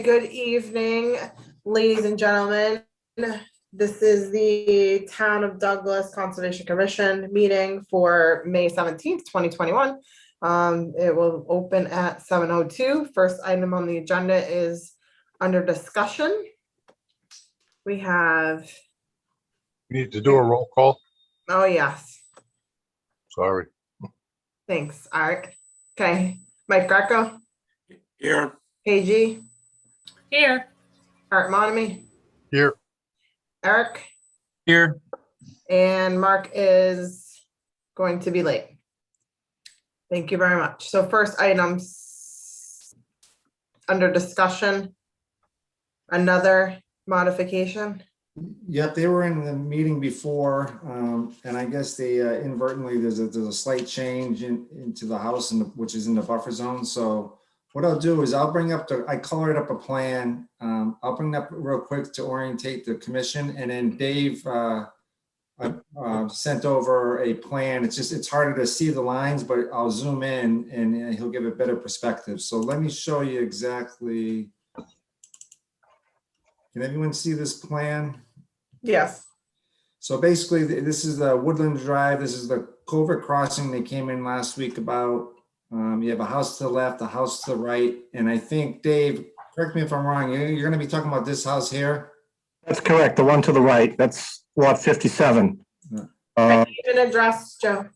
Good evening, ladies and gentlemen. This is the Town of Douglas Conservation Commission meeting for May 17th, 2021. It will open at 7:02. First item on the agenda is under discussion. We have, We need to do a roll call. oh yes, Sorry. thanks, Art. Okay, Mike Greco, Here. KG, Here. Art Monamy, Here. Eric, Here. and Mark is going to be late. Thank you very much. So first items under discussion, another modification. Yep, they were in the meeting before, and I guess they inadvertently, there's a slight change into the house, which is in the buffer zone. So what I'll do is I'll bring up I colored up a plan. I'll bring it up real quick to orientate the commission, and then Dave sent over a plan. It's harder to see the lines, but I'll zoom in and he'll give a better perspective. So let me show you exactly. Can everyone see this plan? Yes. So basically, this is the Woodland Drive. This is the culvert crossing they came in last week about. You have a house to the left, a house to the right. And I think, Dave, correct me if I'm wrong, you're going to be talking about this house here? That's correct. The one to the right. That's lot 57. Name and address, Joe.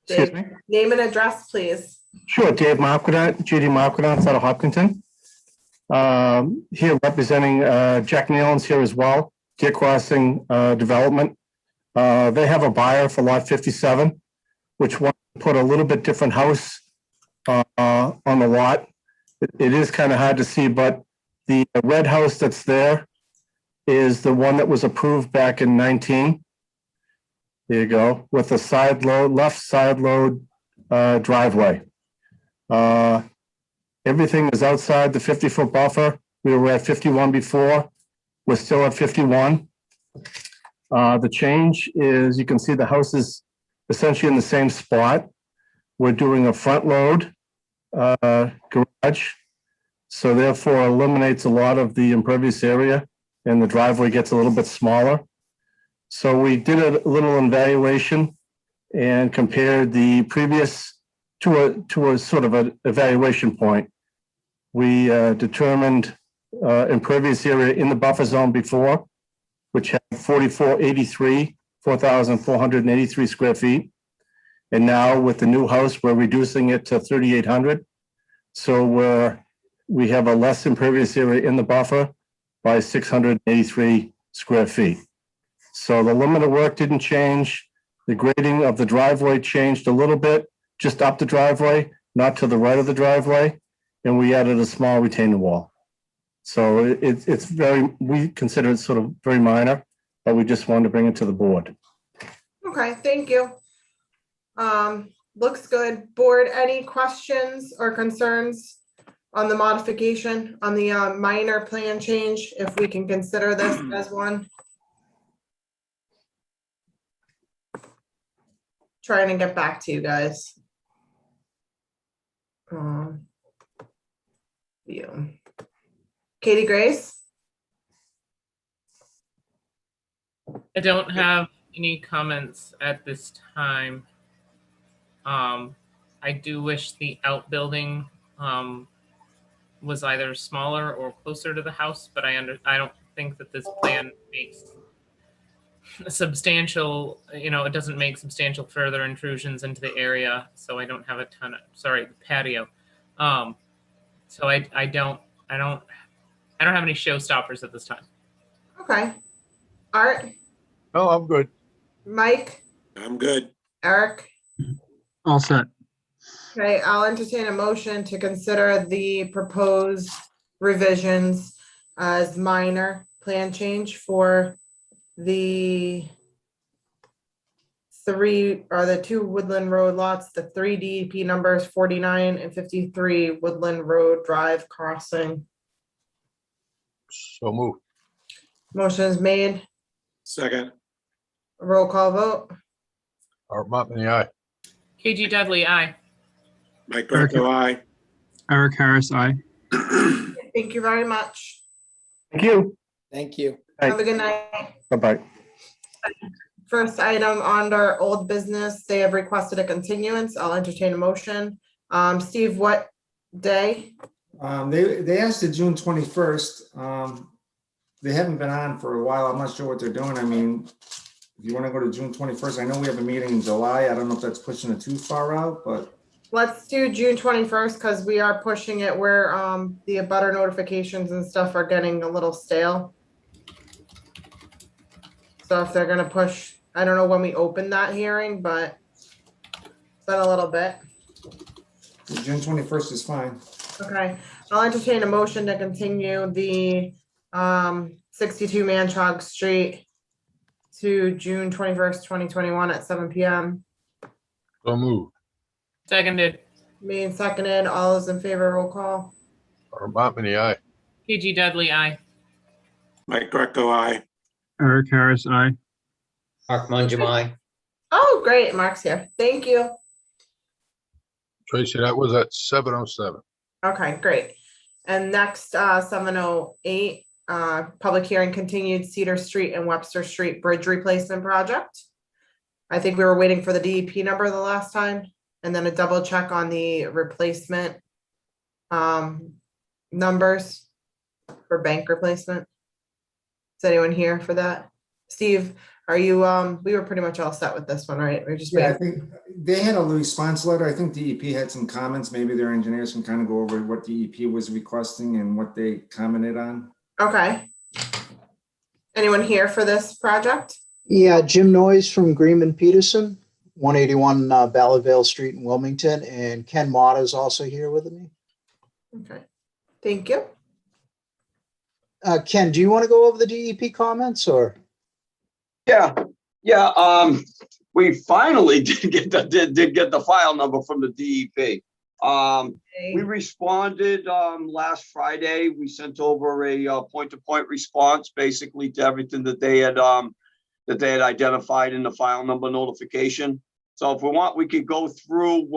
Excuse Dave, me? name and address, please. Sure. Dave Marquardt, Judy Marquardt out of Hopkinton. Here representing Jack Nealon's here as well. Deer Crossing Development. They have a buyer for lot 57, which wants to put a little bit different house on the lot. It is kind of hard to see, but the red house that's there is the one that was approved back in 19. There you go, with a side load, left side load driveway. Everything is outside the 50-foot buffer. We were at 51 before. We're still at 51. The change is, you can see the house is essentially in the same spot. We're doing a front load garage, so therefore eliminates a lot of the impervious area, and the driveway gets a little bit smaller. So we did a little evaluation and compared the previous to a sort of an evaluation point. We determined impervious area in the buffer zone before, which had 4,483 square feet. And now with the new house, we're reducing it to 3,800. So we have a less impervious area in the buffer by 683 square feet. So the limit of work didn't change. The grading of the driveway changed a little bit, just up the driveway, not to the right of the driveway. And we added a small retaining wall. So it's we consider it sort of very minor, but we just wanted to bring it to the board. Okay, thank you. Looks good. Board, any questions or concerns on the modification, on the minor plan change, if we can consider this as one? Trying to get back to you guys. Katie Grace? I don't have any comments at this time. I do wish the outbuilding was either smaller or closer to the house, but I don't think that this plan makes substantial, it doesn't make substantial further intrusions into the area. So I don't have a ton of, the patio. So I don't have any showstoppers at this time. Okay. Art? No, I'm good. Mike? I'm good. Eric? All set. Okay, I'll entertain a motion to consider the proposed revisions as minor plan change for the two Woodland Road lots, the 3 DEP numbers 49 and 53 Woodland Road Drive crossing. So move. Motion is made. Second. Roll call vote. Art Monmany, aye. KG Dudley, aye. Mike Greco, aye. Eric Harris, aye. Thank you very much. Thank you. Thank you. Have a good night. Bye-bye. First item on our old business, they have requested a continuance. I'll entertain a motion. Steve, what day? They asked the June 21st. They haven't been on for a while. I'm not sure what they're doing. I mean, if you want to go to June 21st, I know we have a meeting in July. I don't know if that's pushing it too far out, but Let's do June 21st because we are pushing it where the abutter notifications and stuff are getting a little stale. So if they're gonna push, I don't know when we open that hearing, but it's been a little bit. June 21st is fine. Okay, I'll entertain a motion to continue the 62 Manchog Street to June 21st, 2021 at 7 PM. So moved. Seconded. Made and seconded. All those in favor, roll call. Art Monmouth, aye. PG Dudley, aye. Mike Greco, aye. Eric Harris, aye. Mark Mangum, Oh, great, Mark's here. Thank you. Tracy, that was at 7:07. Okay, great. And next, 708, public hearing continued Cedar Street and Webster Street Bridge Replacement Project. I think we were waiting for the DEP number the last time, and then a double check on the replacement numbers for bank replacement. Is anyone here for that? Steve, are you, we were pretty much all set with this one, right? We're just Yeah, I waiting. think they had a response letter. I think DEP had some comments. Maybe their engineers can kind of go over what DEP was requesting and what they commented on. Okay. Anyone here for this project? Yeah, Jim Noyes from Greenman Peterson, 181 Ballardvale Street in Wilmington, and Ken Mott is also here with me. Okay, thank you. Ken, do you want to go over the DEP comments or? Yeah, we finally did get the file number from the DEP. We responded last Friday. We sent over a point-to-point response, basically to everything that they had identified in the file number notification. So if we want, we could go through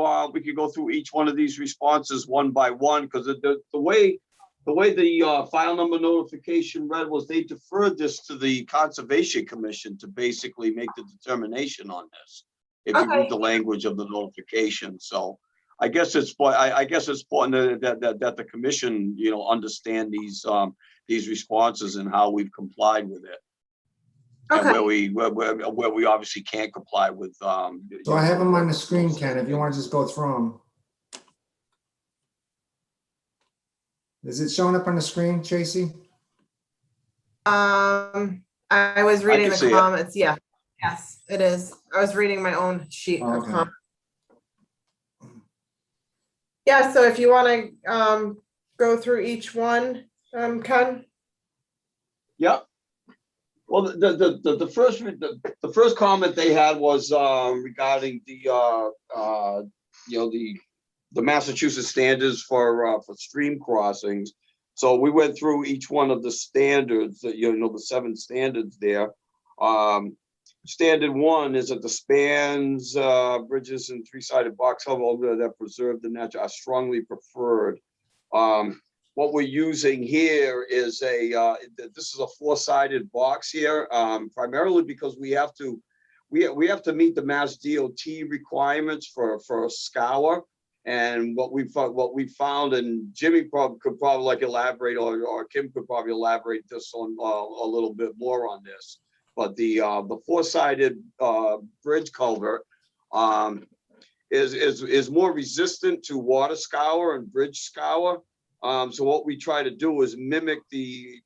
each one of these responses one by one, because the way the file number notification read was they deferred this to the Conservation Commission to basically make the determination on this. If you read the language of the notification, so I guess it's important that the commission, understand these responses and how we've complied with it, and where we obviously can't comply with. So I have them on the screen, Ken, if you want to just go through them. Is it showing up on the screen, Tracy? I was reading see the it. comments. Yeah, yes, it is. I was reading my own sheet of Okay. comments. Yeah, so if you want to go through each one, Ken. Yeah. Well, the first comment they had was regarding the Massachusetts standards for stream crossings. So we went through each one of the standards, the 7 standards there. Standard 1 is that the spans, bridges, and 3-sided box culvert that preserve the natural are strongly preferred. What we're using here is this is a 4-sided box here, primarily because we have to meet the Mass DOT requirements for a scour. And what we found, and Jimmy could probably elaborate, or Kim could probably elaborate this on a little bit more on this. But the 4-sided bridge culvert is more resistant to water scour and bridge scour. So what we try to do is mimic the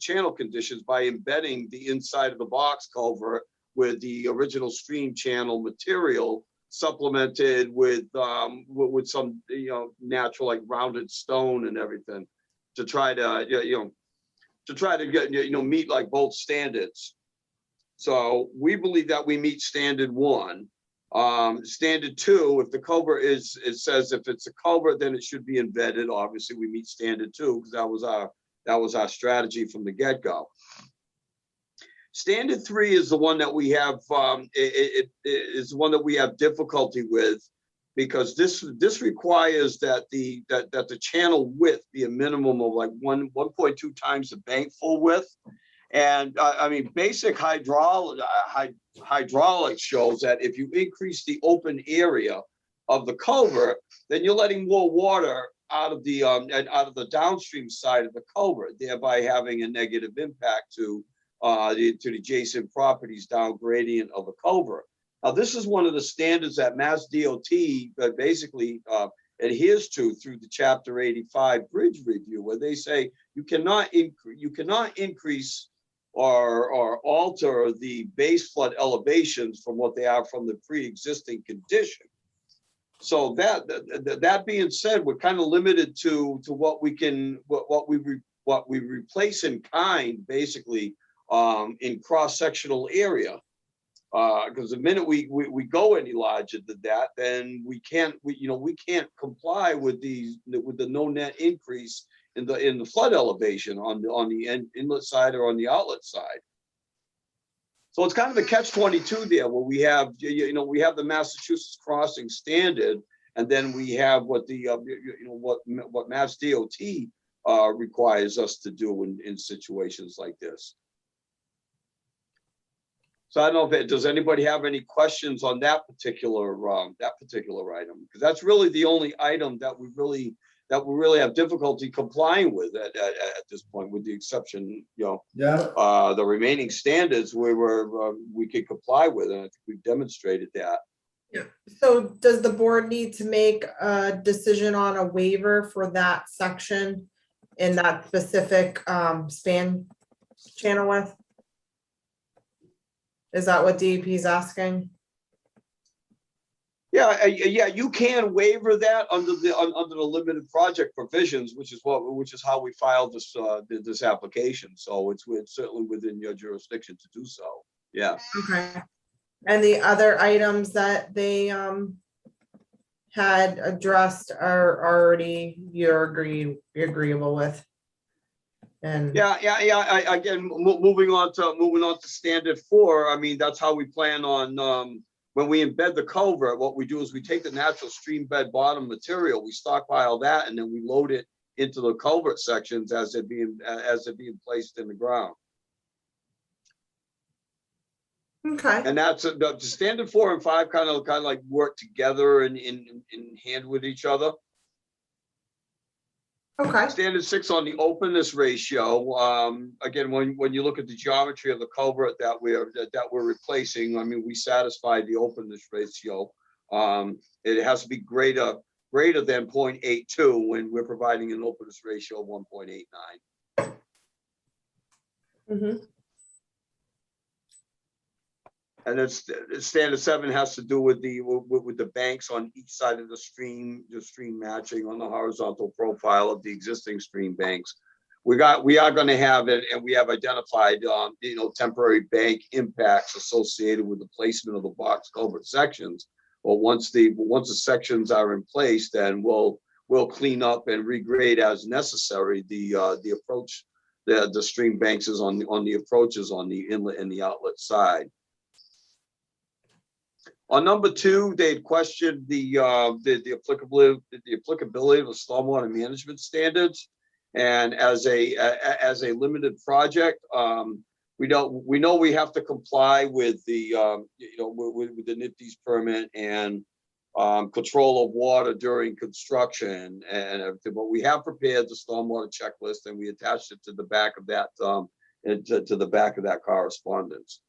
channel conditions by embedding the inside of the box culvert with the original stream channel material, supplemented with some natural rounded stone and everything, to try to get meet both standards. So we believe that we meet standard 1. Standard 2, if the culvert it says if it's a culvert, then it should be embedded. Obviously, we meet standard 2 because that was our strategy from the get-go. Standard 3 is the one that we have. It is the one that we have difficulty with. because this requires that the channel width be a minimum of like 1.2 times the bank full width. And I mean, basic hydraulics shows that if you increase the open area of the culvert, then you're letting more water out of the downstream side of the culvert, thereby having a negative impact to the adjacent properties down gradient of the culvert. Now, this is one of the standards that Mass DOT basically adheres to through the Chapter 85 bridge review, where they say you cannot increase or alter the base flood elevations from what they are from the pre-existing condition. So that being said, we're kind of limited to what we replace in kind, basically, in cross-sectional area. Because the minute we go any larger than that, then we can't comply with the no net increase in the flood elevation on the inlet side or on the outlet side. So it's kind of a catch-22 there, where we have the Massachusetts crossing standard, and then we have what what Mass DOT requires us to do in situations like this. So I don't know does anybody have any questions on that particular item? Because that's really the only item that we really have difficulty complying with at this point, with the exception, the remaining standards where we could comply with, and I think we've demonstrated that. Yeah. So does the board need to make a decision on a waiver for that section in that specific span channel width? Is that what DEP is asking? Yeah, you can waiver that under the limited project provisions, which is how we filed this application. So it's certainly within your jurisdiction to do so. Yeah. Okay. And the other items that they had addressed are already you're agreeable with. And again, moving on to standard 4. I mean, that's how we plan on when we embed the culvert. What we do is we take the natural stream bed bottom material, we stockpile that, and then we load it into the culvert sections as they're being placed in the ground. okay. And that's the standard 4 and 5 kind of like work together and in hand with each other. Okay. Standard 6 on the openness ratio. Again, when you look at the geometry of the culvert that we're replacing, I mean, we satisfy the openness ratio. It has to be greater than 0.82 when we're providing an openness ratio of 1.89. Mm-hmm. And it's standard 7 has to do with the banks on each side of the stream matching on the horizontal profile of the existing stream banks. We are going to have it, and we have identified temporary bank impacts associated with the placement of the box culvert sections. Well, once the sections are in place, then we'll clean up and regrade as necessary the approach. The stream banks is on the approaches on the inlet and the outlet side. On number 2, they questioned the applicability of the stormwater management standards, and as a limited project, we know we have to comply with the with the NIPD's permit and control of water during construction and everything. But we have prepared the stormwater checklist, and we attached it to the back of that to the back of that correspondence.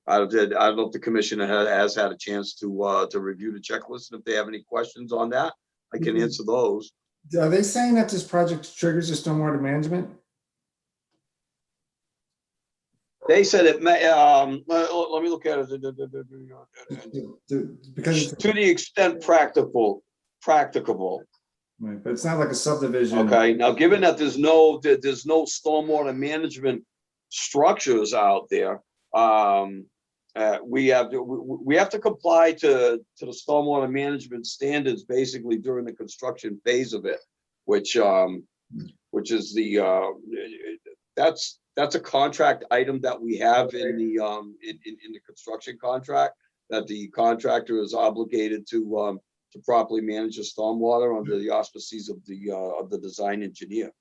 I don't know if the commissioner has had a chance to review the checklist, and if they have any questions on that, I can answer those. Are they saying that this project triggers the stormwater management? They said it may. Let me look at it. Because To the extent practicable. Right, but it's not like a subdivision. Okay. Now, given that there's no stormwater management structures out there, we have to comply to the stormwater management standards basically during the construction phase of it, which is that's a contract item that we have in the construction contract. that the contractor is obligated to properly manage the stormwater under the auspices of the design engineer.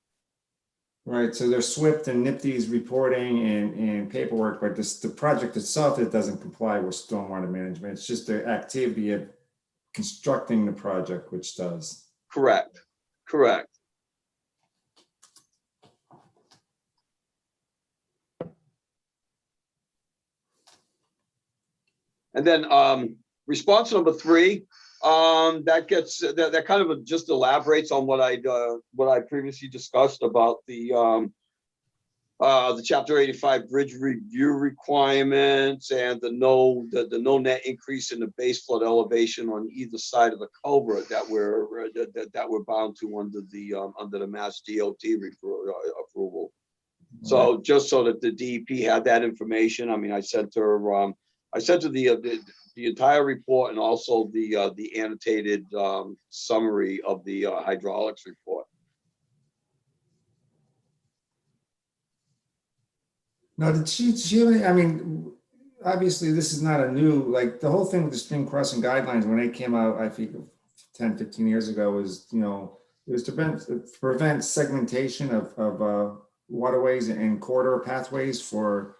Right, so there's SWIFT and NIPD's reporting and paperwork, but the project itself, it doesn't comply with stormwater management. It's just the activity of constructing the project, which does. Correct, correct. And then response number 3, that kind of just elaborates on what I previously discussed about the Chapter 85 bridge review requirements and the no net increase in the base flood elevation on either side of the culvert that we're bound to under the Mass DOT approval. So just so that the DEP had that information, I mean, I sent her the entire report and also the annotated summary of the hydraulics report. No, did she have any, I mean, obviously this is not a new, like the whole thing with the stream crossing guidelines when they came out, I think 10, 15 years ago was, you know, it was to prevent segmentation of waterways and corridor pathways for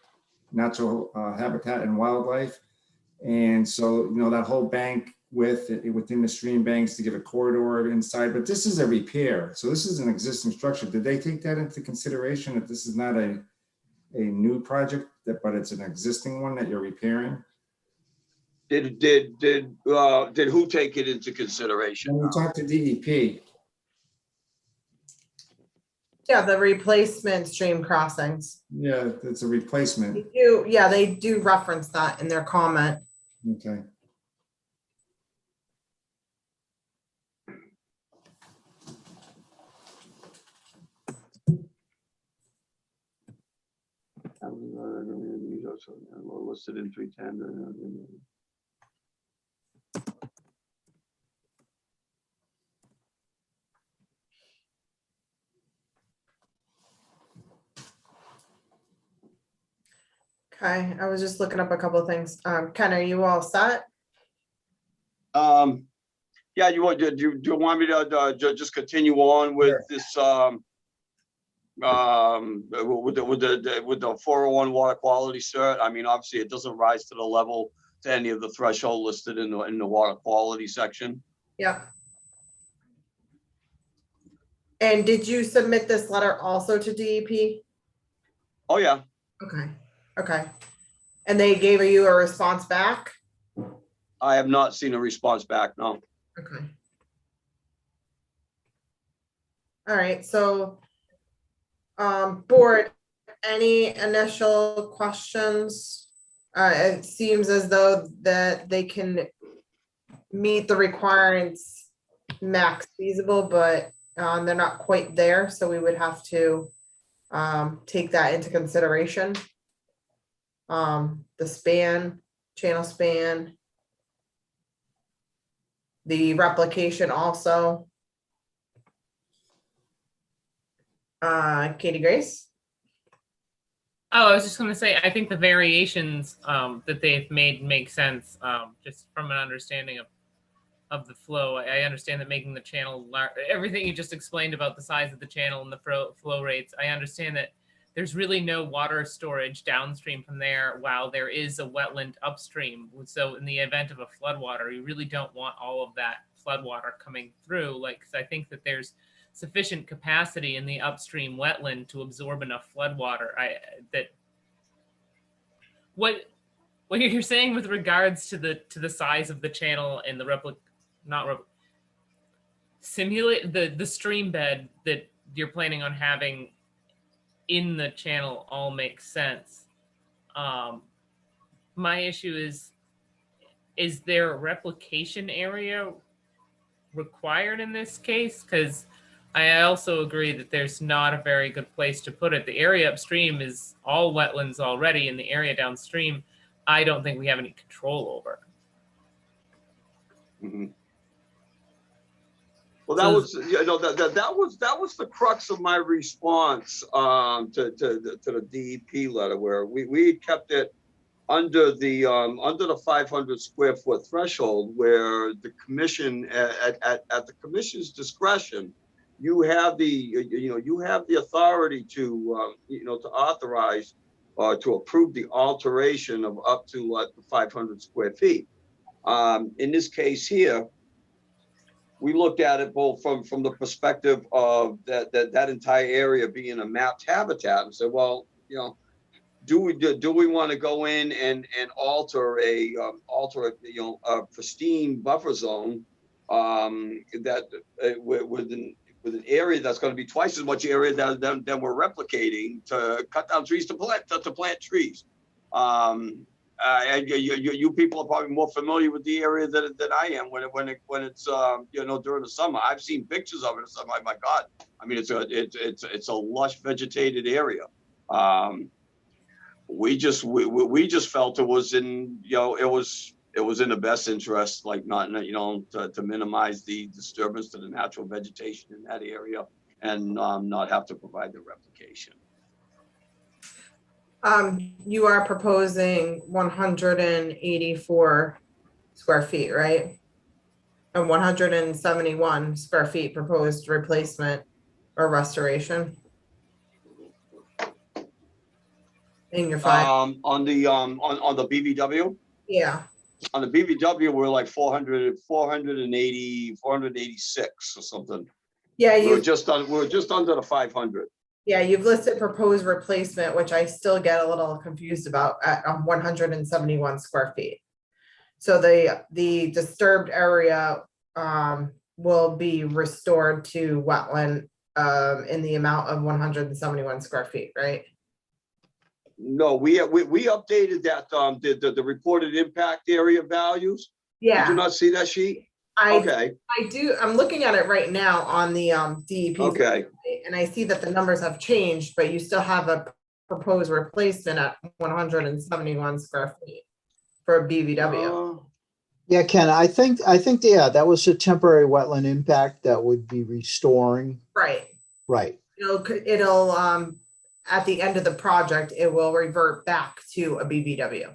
natural habitat and wildlife. And so, you know, that whole bank within the stream banks to give a corridor inside, but this is a repair. So this is an existing structure. Did they take that into consideration that this is not a new project, but it's an existing one that you're repairing? Did who take it into consideration? When we talked to DEP. Yeah, the replacement stream crossings. Yeah, it's a replacement. They do reference that in their comment. Okay. Listed in 310. Okay, I was just looking up a couple of things. Ken, are you all set? Yeah, do you want me to just continue on with this with the 401 water quality cert? I mean, obviously it doesn't rise to the level to any of the threshold listed in the water quality section. Yeah. And did you submit this letter also to DEP? Oh yeah. Okay. And they gave you a response back? I have not seen a response back, no. Okay. All right, so board, any initial questions? It seems as though that they can meet the requirements max feasible, but they're not quite there, so we would have to take that into consideration. The span, channel span, the replication also. Katie Grace? Oh, I was just going to say, I think the variations that they've made make sense, just from an understanding of the flow. I understand that making the channel large, everything you just explained about the size of the channel and the flow rates. I understand that there's really no water storage downstream from there while there is a wetland upstream. So in the event of a floodwater, you really don't want all of that floodwater coming through. Like, 'cause I think that there's sufficient capacity in the upstream wetland to absorb enough floodwater. What you're saying with regards to the size of the channel and the simulate the stream bed that you're planning on having in the channel all makes sense. My issue is there a replication area required in this case? Because I also agree that there's not a very good place to put it. The area upstream is all wetlands already, and the area downstream, I don't think we have any control over. Mm-hmm. Well, that was, you know, that was the crux of my response to the DEP letter, where we kept it under the 500 square foot threshold, where the commission, at the commission's discretion, you have the authority to, to authorize or to approve the alteration of up to 500 square feet. In this case here, we looked at it both from the perspective of that entire area being a mapped habitat, and said, well, do we want to go in and alter a pristine buffer zone with an area that's going to be twice as much area than we're replicating, to cut down trees to plant trees. You people are probably more familiar with the area than I am when it's during the summer. I've seen pictures of it in the summer. My God, I mean, it's a lush vegetated area. We just felt it was in in the best interest, like not to minimize the disturbance to the natural vegetation in that area, and not have to provide the replication. You are proposing 184 square feet, right? And 171 square feet proposed replacement or restoration. In your file. On the BVW? Yeah. On the BVW, we're like 486 or something. Yeah, we were just under the 500. Yeah, you've listed proposed replacement, which I still get a little confused about, at 171 square feet. So the disturbed area will be restored to wetland in the amount of 171 square feet, right? No, we updated that the reported impact area values. Yeah. Did you not see that sheet? Okay. I do. I'm looking at it right now on the DEP. Okay. And I see that the numbers have changed, but you still have a proposed replacement at 171 square feet for a BVW. Yeah, Ken, I think, yeah, that was a temporary wetland impact that would be restoring. Right. Right. It'll at the end of the project, it will revert back to a BVW.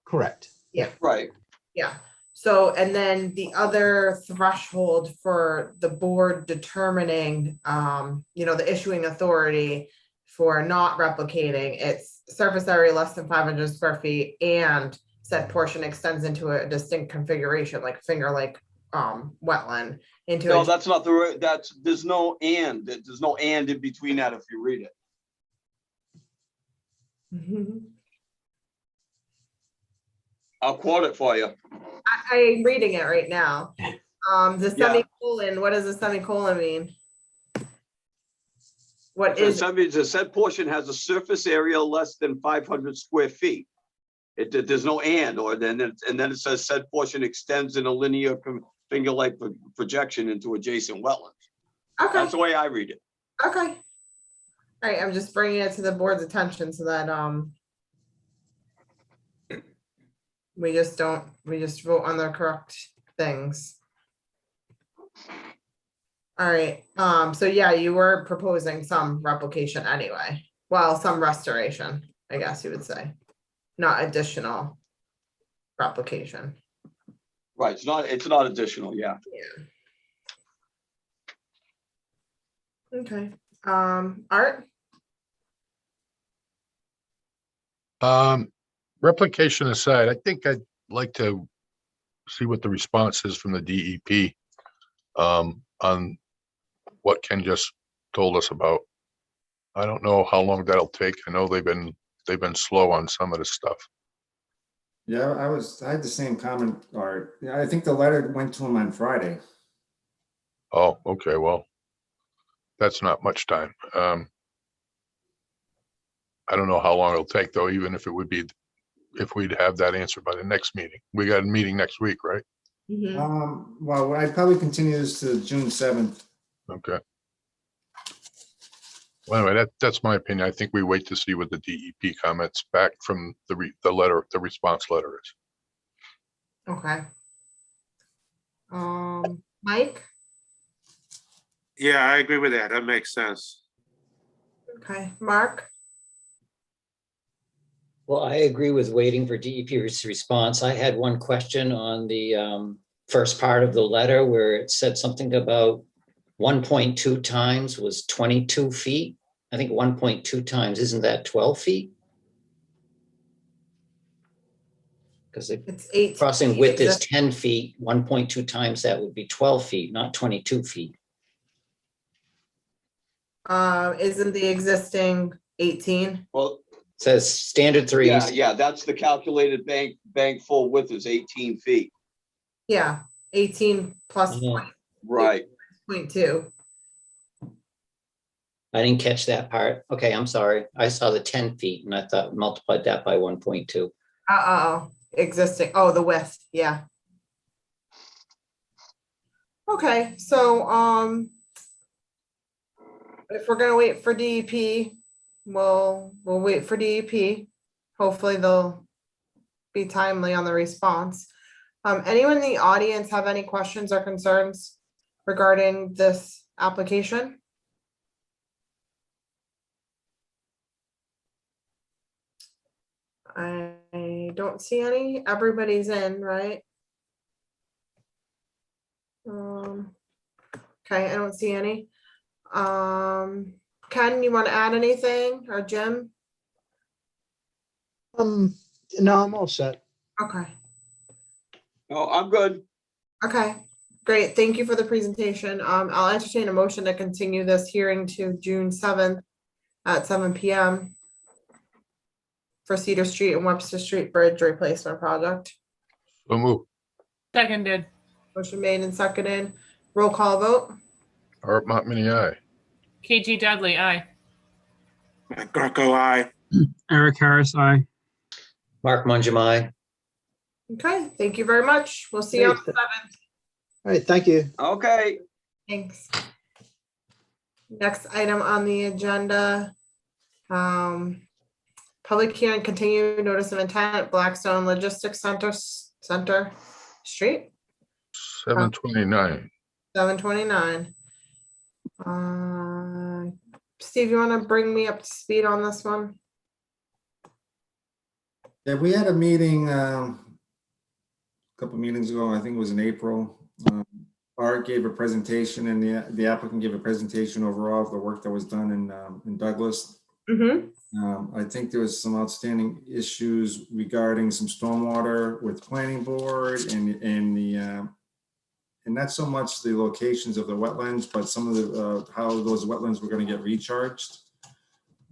Correct. Yeah. Right. Yeah. So, and then the other threshold for the board determining, the issuing authority for not replicating, it's surface area less than 500 square feet, and said portion extends into a distinct configuration, like finger-like wetland. No, that's not there's no and in between that if you read it. Mm-hmm. I'll quote it for you. I'm reading it right now. The semicolon, what does the semicolon mean? What is it? The said portion has a surface area less than 500 square feet. There's no and then it says said portion extends in a linear finger-like projection into adjacent wetlands. Okay. That's the way I read it. Okay. All right, I'm just bringing it to the board's attention so that we just vote on the correct things. All right, so yeah, you were proposing some replication anyway. Well, some restoration, I guess you would say, not additional replication. Right, it's not additional, yeah. Yeah. Okay, Art? Replication aside, I think I'd like to see what the response is from the DEP on what Ken just told us about. I don't know how long that'll take. I know they've been slow on some of this stuff. Yeah, I had the same comment, Art. Yeah, I think the letter went to him on Friday. Oh, okay. Well, that's not much time. I don't know how long it'll take though, even if we'd have that answer by the next meeting. We got a meeting next week, right? Mm-hmm. Well, I'd probably continue this to June 7th. Okay. Well, anyway, that's my opinion. I think we wait to see what the DEP comments back from the response letter is. Okay. Mike? Yeah, I agree with that. That makes sense. Okay, Mark? Well, I agree with waiting for DEP's response. I had one question on the first part of the letter where it said something about 1.2 times was 22 feet. I think 1.2 times, isn't that 12 feet? Because the It's 18. crossing width is 10 feet, 1.2 times that would be 12 feet, not 22 feet. Isn't the existing 18? Well, It says standard yeah, threes. yeah, that's the calculated bank full width is 18 feet. Yeah, 18 plus Mhm. Right. 0.2. I didn't catch that part. Okay, I'm sorry. I saw the 10 feet and I thought multiplied that by 1.2. Existing, oh, the width, yeah. Okay, so, if we're gonna wait for DEP, we'll wait for DEP. Hopefully they'll be timely on the response. Anyone in the audience have any questions or concerns regarding this application? I don't see any. Everybody's in, right? Okay, I don't see any. Ken, you want to add anything, or Jim? No, I'm all set. Okay, No, I'm good. okay, great. Thank you for the presentation. I'll entertain a motion to continue this hearing to June 7th at 7 PM for Cedar Street and Webster Street Bridge Replacement Project. So move. Seconded. Motion made and seconded. Roll call vote. Art Monmany, aye. KG Dudley, aye. Mike Greco, aye. Eric Harris, aye. Mark Mangumai. Okay, thank you very much. We'll see you on the 7th. All right, thank you. Okay. Thanks. Next item on the agenda. Public hearing continued, notice of intent, Blackstone Logistics Center Street, 729. 729. Steve, you want to bring me up to speed on this one? Yeah, we had a meeting a couple meetings ago, I think it was in April. Art gave a presentation and the applicant gave a presentation overall of the work that was done in Douglas. Mm-hmm. I think there was some outstanding issues regarding some stormwater with planning board and not so much the locations of the wetlands, but some of the how those wetlands were going to get recharged.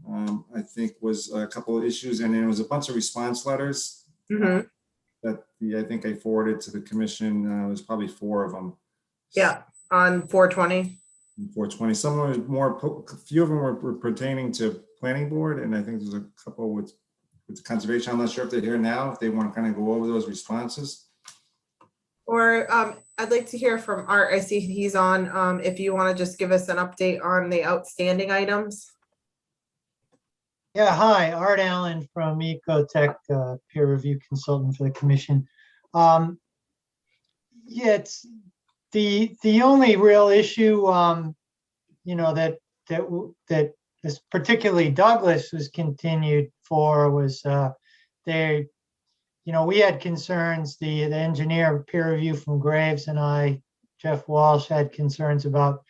I think was a couple of issues, and then there was a bunch of response letters Mm-hmm. that I think I forwarded to the commission. There's probably 4 of them. Yeah, on 420. 420. Some of them more, a few of them were pertaining to planning board, and I think there's a couple with conservation. I'm not sure if they're here now, if they want to kind of go over those responses. Or I'd like to hear from Art. I see he's on. If you want to just give us an update on the outstanding items. Yeah, hi, Art Allen from Ecotech, peer review consultant for the commission. Yeah, it's the only real issue, you know, that is particularly Douglas was continued for was they, you know, we had concerns. The engineer peer review from Graves and I, Jeff Walsh, had concerns about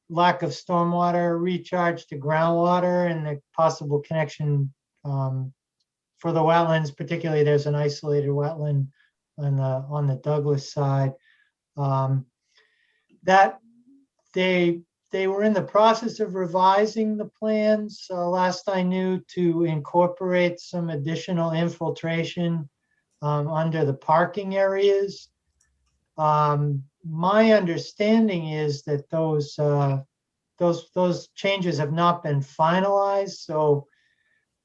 lack of stormwater recharge to groundwater and the possible connection for the wetlands. Particularly, there's an isolated wetland on the Douglas side. That they were in the process of revising the plans, last I knew, to incorporate some additional infiltration under the parking areas. My understanding is that those changes have not been finalized. So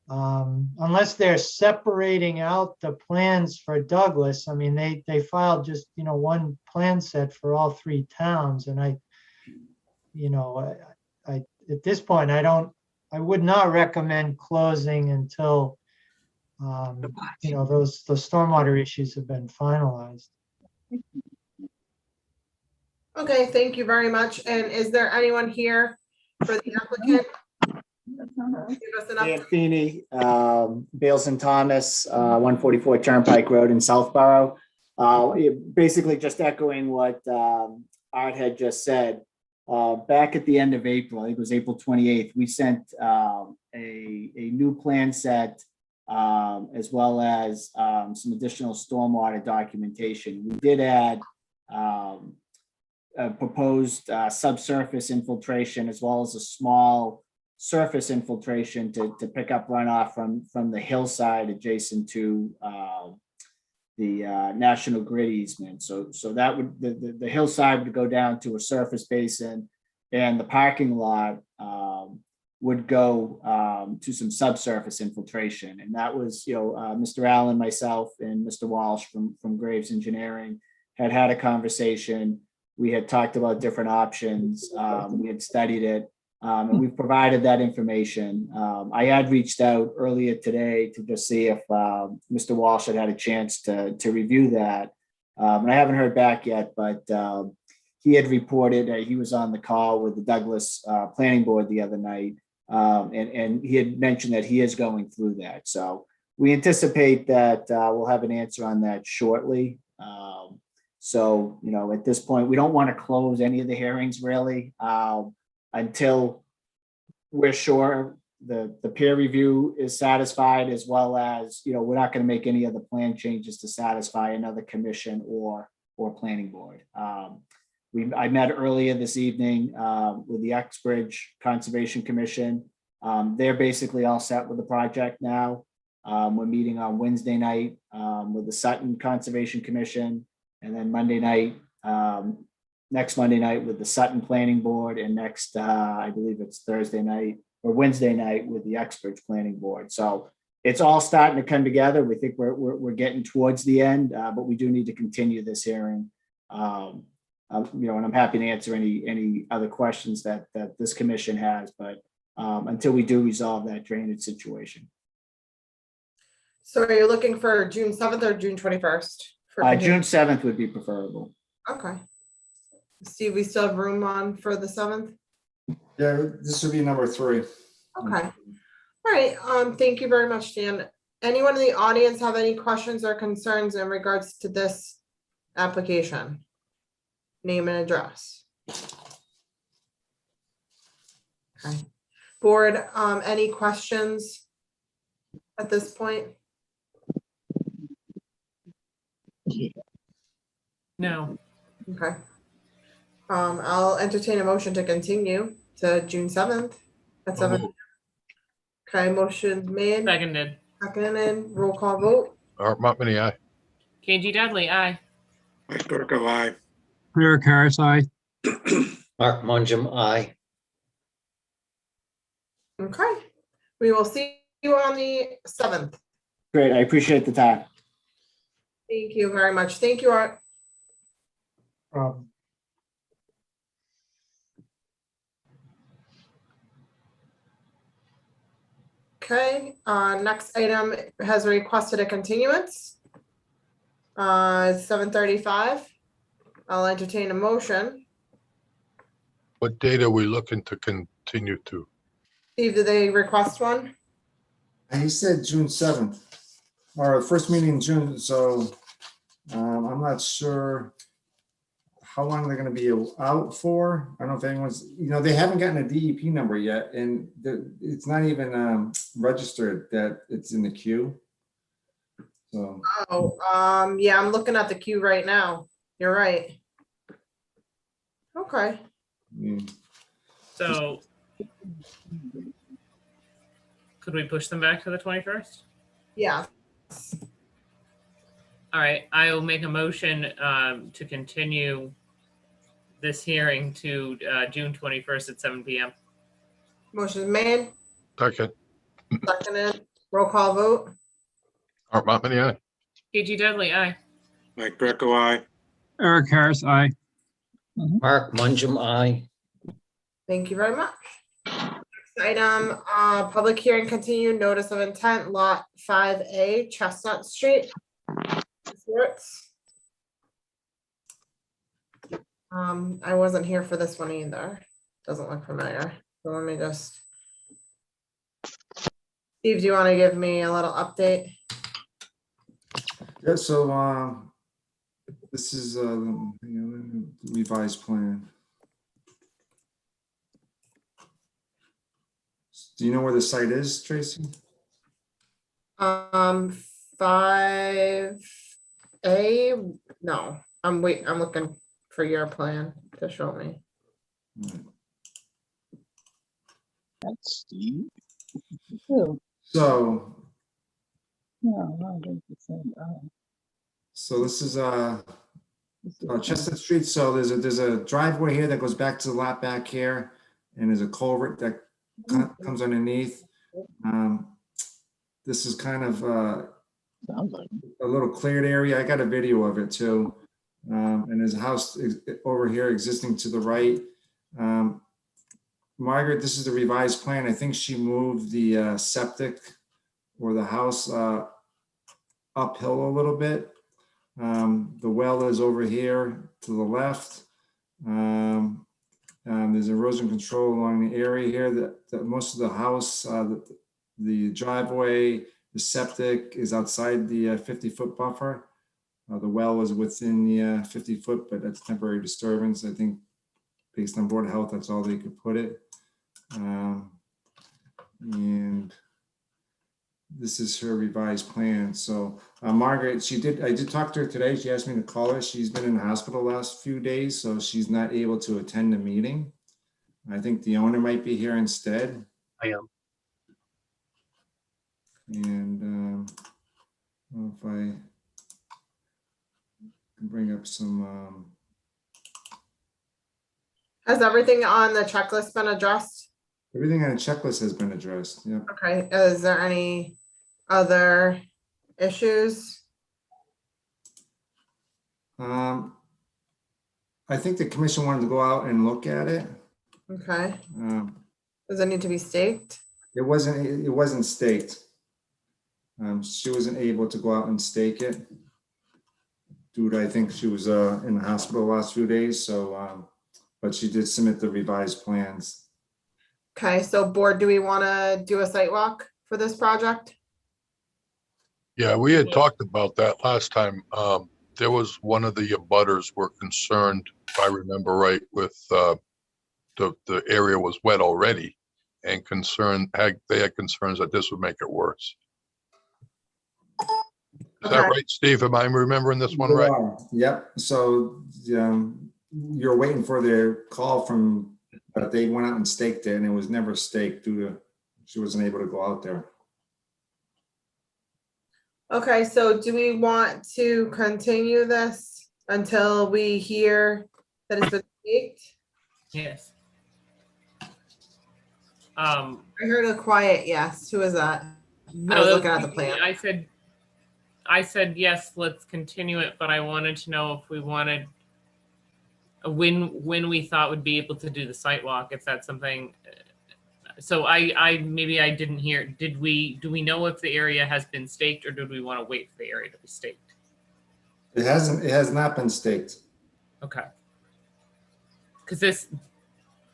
unless they're separating out the plans for Douglas, I mean, they filed just, you know, one plan set for all 3 towns. And I at this point, I would not recommend closing until, you know, the stormwater issues have been finalized. Okay, thank you very much. And is there anyone here for the applicant? Give us an Dan update. Feeney, Bales and Thomas, 144 Turnpike Road in Southborough. Basically just echoing what Art had just said. Back at the end of April, I think it was April 28th, we sent a new plan set as well as some additional stormwater documentation. We did add a proposed subsurface infiltration as well as a small surface infiltration to pick up runoff from the hillside adjacent to the National Grid easement. So that would, the hillside would go down to a surface basin, and the parking lot would go to some subsurface infiltration. And that was, Mr. Allen, myself, and Mr. Walsh from Graves Engineering had a conversation. We had talked about different options. We had studied it. And we've provided that information. I had reached out earlier today to just see if Mr. Walsh had a chance to review that. And I haven't heard back yet, but he had reported he was on the call with the Douglas Planning Board the other night. And he had mentioned that he is going through that. So we anticipate that we'll have an answer on that shortly. So, at this point, we don't want to close any of the hearings really. Until we're sure the peer review is satisfied, as well as, we're not going to make any other plan changes to satisfy another commission or planning board. I met earlier this evening with the Uxbridge Conservation Commission. They're basically all set with the project now. We're meeting on Wednesday night with the Sutton Conservation Commission, and then next Monday night with the Sutton Planning Board, and next, I believe it's Thursday night or Wednesday night with the Uxbridge Planning Board. So it's all starting to come together. We think we're getting towards the end, but we do need to continue this hearing. And I'm happy to answer any other questions that this commission has, but until we do resolve that drainage situation. So are you looking for June 7th or June 21st? June 7th would be preferable. Okay. Steve, we still have room on for the 7th? Yeah, this would be number 3. Okay. All right. Thank you very much, Dan. Anyone in the audience have any questions or concerns in regards to this application? Name and address. Okay. Board, any questions at this point? No. Okay. I'll entertain a motion to continue to June 7th at 7. Okay, motion made. Seconded. Seconded, roll call vote. Art Montminy, aye. KG Dudley, aye. Mike Greco, aye. Eric Harris, aye. Mark Mungem, aye. Okay, we will see you on the 7th. Great, I appreciate the time. Thank you very much. Thank you, Art. Okay, next item has requested a continuance. 7:35. I'll entertain a motion. What date are we looking to continue to? Steve, did they request one? He said June 7th, or first meeting in June, so I'm not sure how long they're gonna be out for. I don't know if anyone's, they haven't gotten a DEP number yet, and it's not even registered that it's in the queue. So, Oh, yeah, I'm looking at the queue right now. You're right. Okay, So could we push them back to the 21st? yeah. All right, I will make a motion to continue this hearing to June 21st at 7 p.m. Motion made, Second, seconded, roll call vote. Art Montminy, aye. KG Dudley, aye. Mike Greco, aye. Eric Harris, aye. Mark Mungem, aye. Thank you very much. Next item, public hearing continued, notice of intent, lot 5A, Chestnut Street. I wasn't here for this one either. Doesn't look familiar. So let me just Steve, do you want to give me a little update? Yeah, so, this is, the revised plan. Do you know where the site is, Tracy? 5A, no, I'm looking for your plan to show me. That's Steve. So, so this is, Chestnut Street. So there's a driveway here that goes back to the lot back here, and there's a culvert that comes underneath. This is kind of a little cleared area. I got a video of it too. And there's a house over here existing to the right. Margaret, this is the revised plan. I think she moved the septic or the house uphill a little bit. The well is over here to the left. There's erosion control along the area here that most of the house, the driveway, the septic is outside the 50-foot buffer. The well is within the 50-foot, but that's temporary disturbance. I think based on Board of Health, that's all they could put it. And this is her revised plan. So Margaret, I did talk to her today. She asked me to call her. She's been in the hospital the last few days, so she's not able to attend the meeting. I think the owner might be here instead. I am. And I don't know if I can bring up some. Has everything on the checklist been addressed? Everything on the checklist has been addressed. Yep. Okay, is there any other issues? I think the commission wanted to go out and look at it. Okay, does it need to be staked? It wasn't staked. She wasn't able to go out and stake it due to, I think she was in the hospital the last few days. So, but she did submit the revised plans. Okay, so board, do we want to do a site walk for this project? Yeah, we had talked about that last time. There was one of the abutters were concerned, if I remember right, with the area was wet already, and they had concerns that this would make it worse. Is that Okay. right, Steve? Am I remembering this one right? Yep. So you're waiting for their call from, but they went out and staked it, and it was never staked due to she wasn't able to go out there. Okay, so do we want to continue this until we hear that it's been staked? Yes. I heard a quiet yes. Who is that? I was looking at the plan. I said yes, let's continue it, but I wanted to know if we wanted when we thought would be able to do the site walk, if that's something. So I maybe I didn't hear. Do we know if the area has been staked, or do we want to wait for the area to be staked? It has not been staked. Okay. Because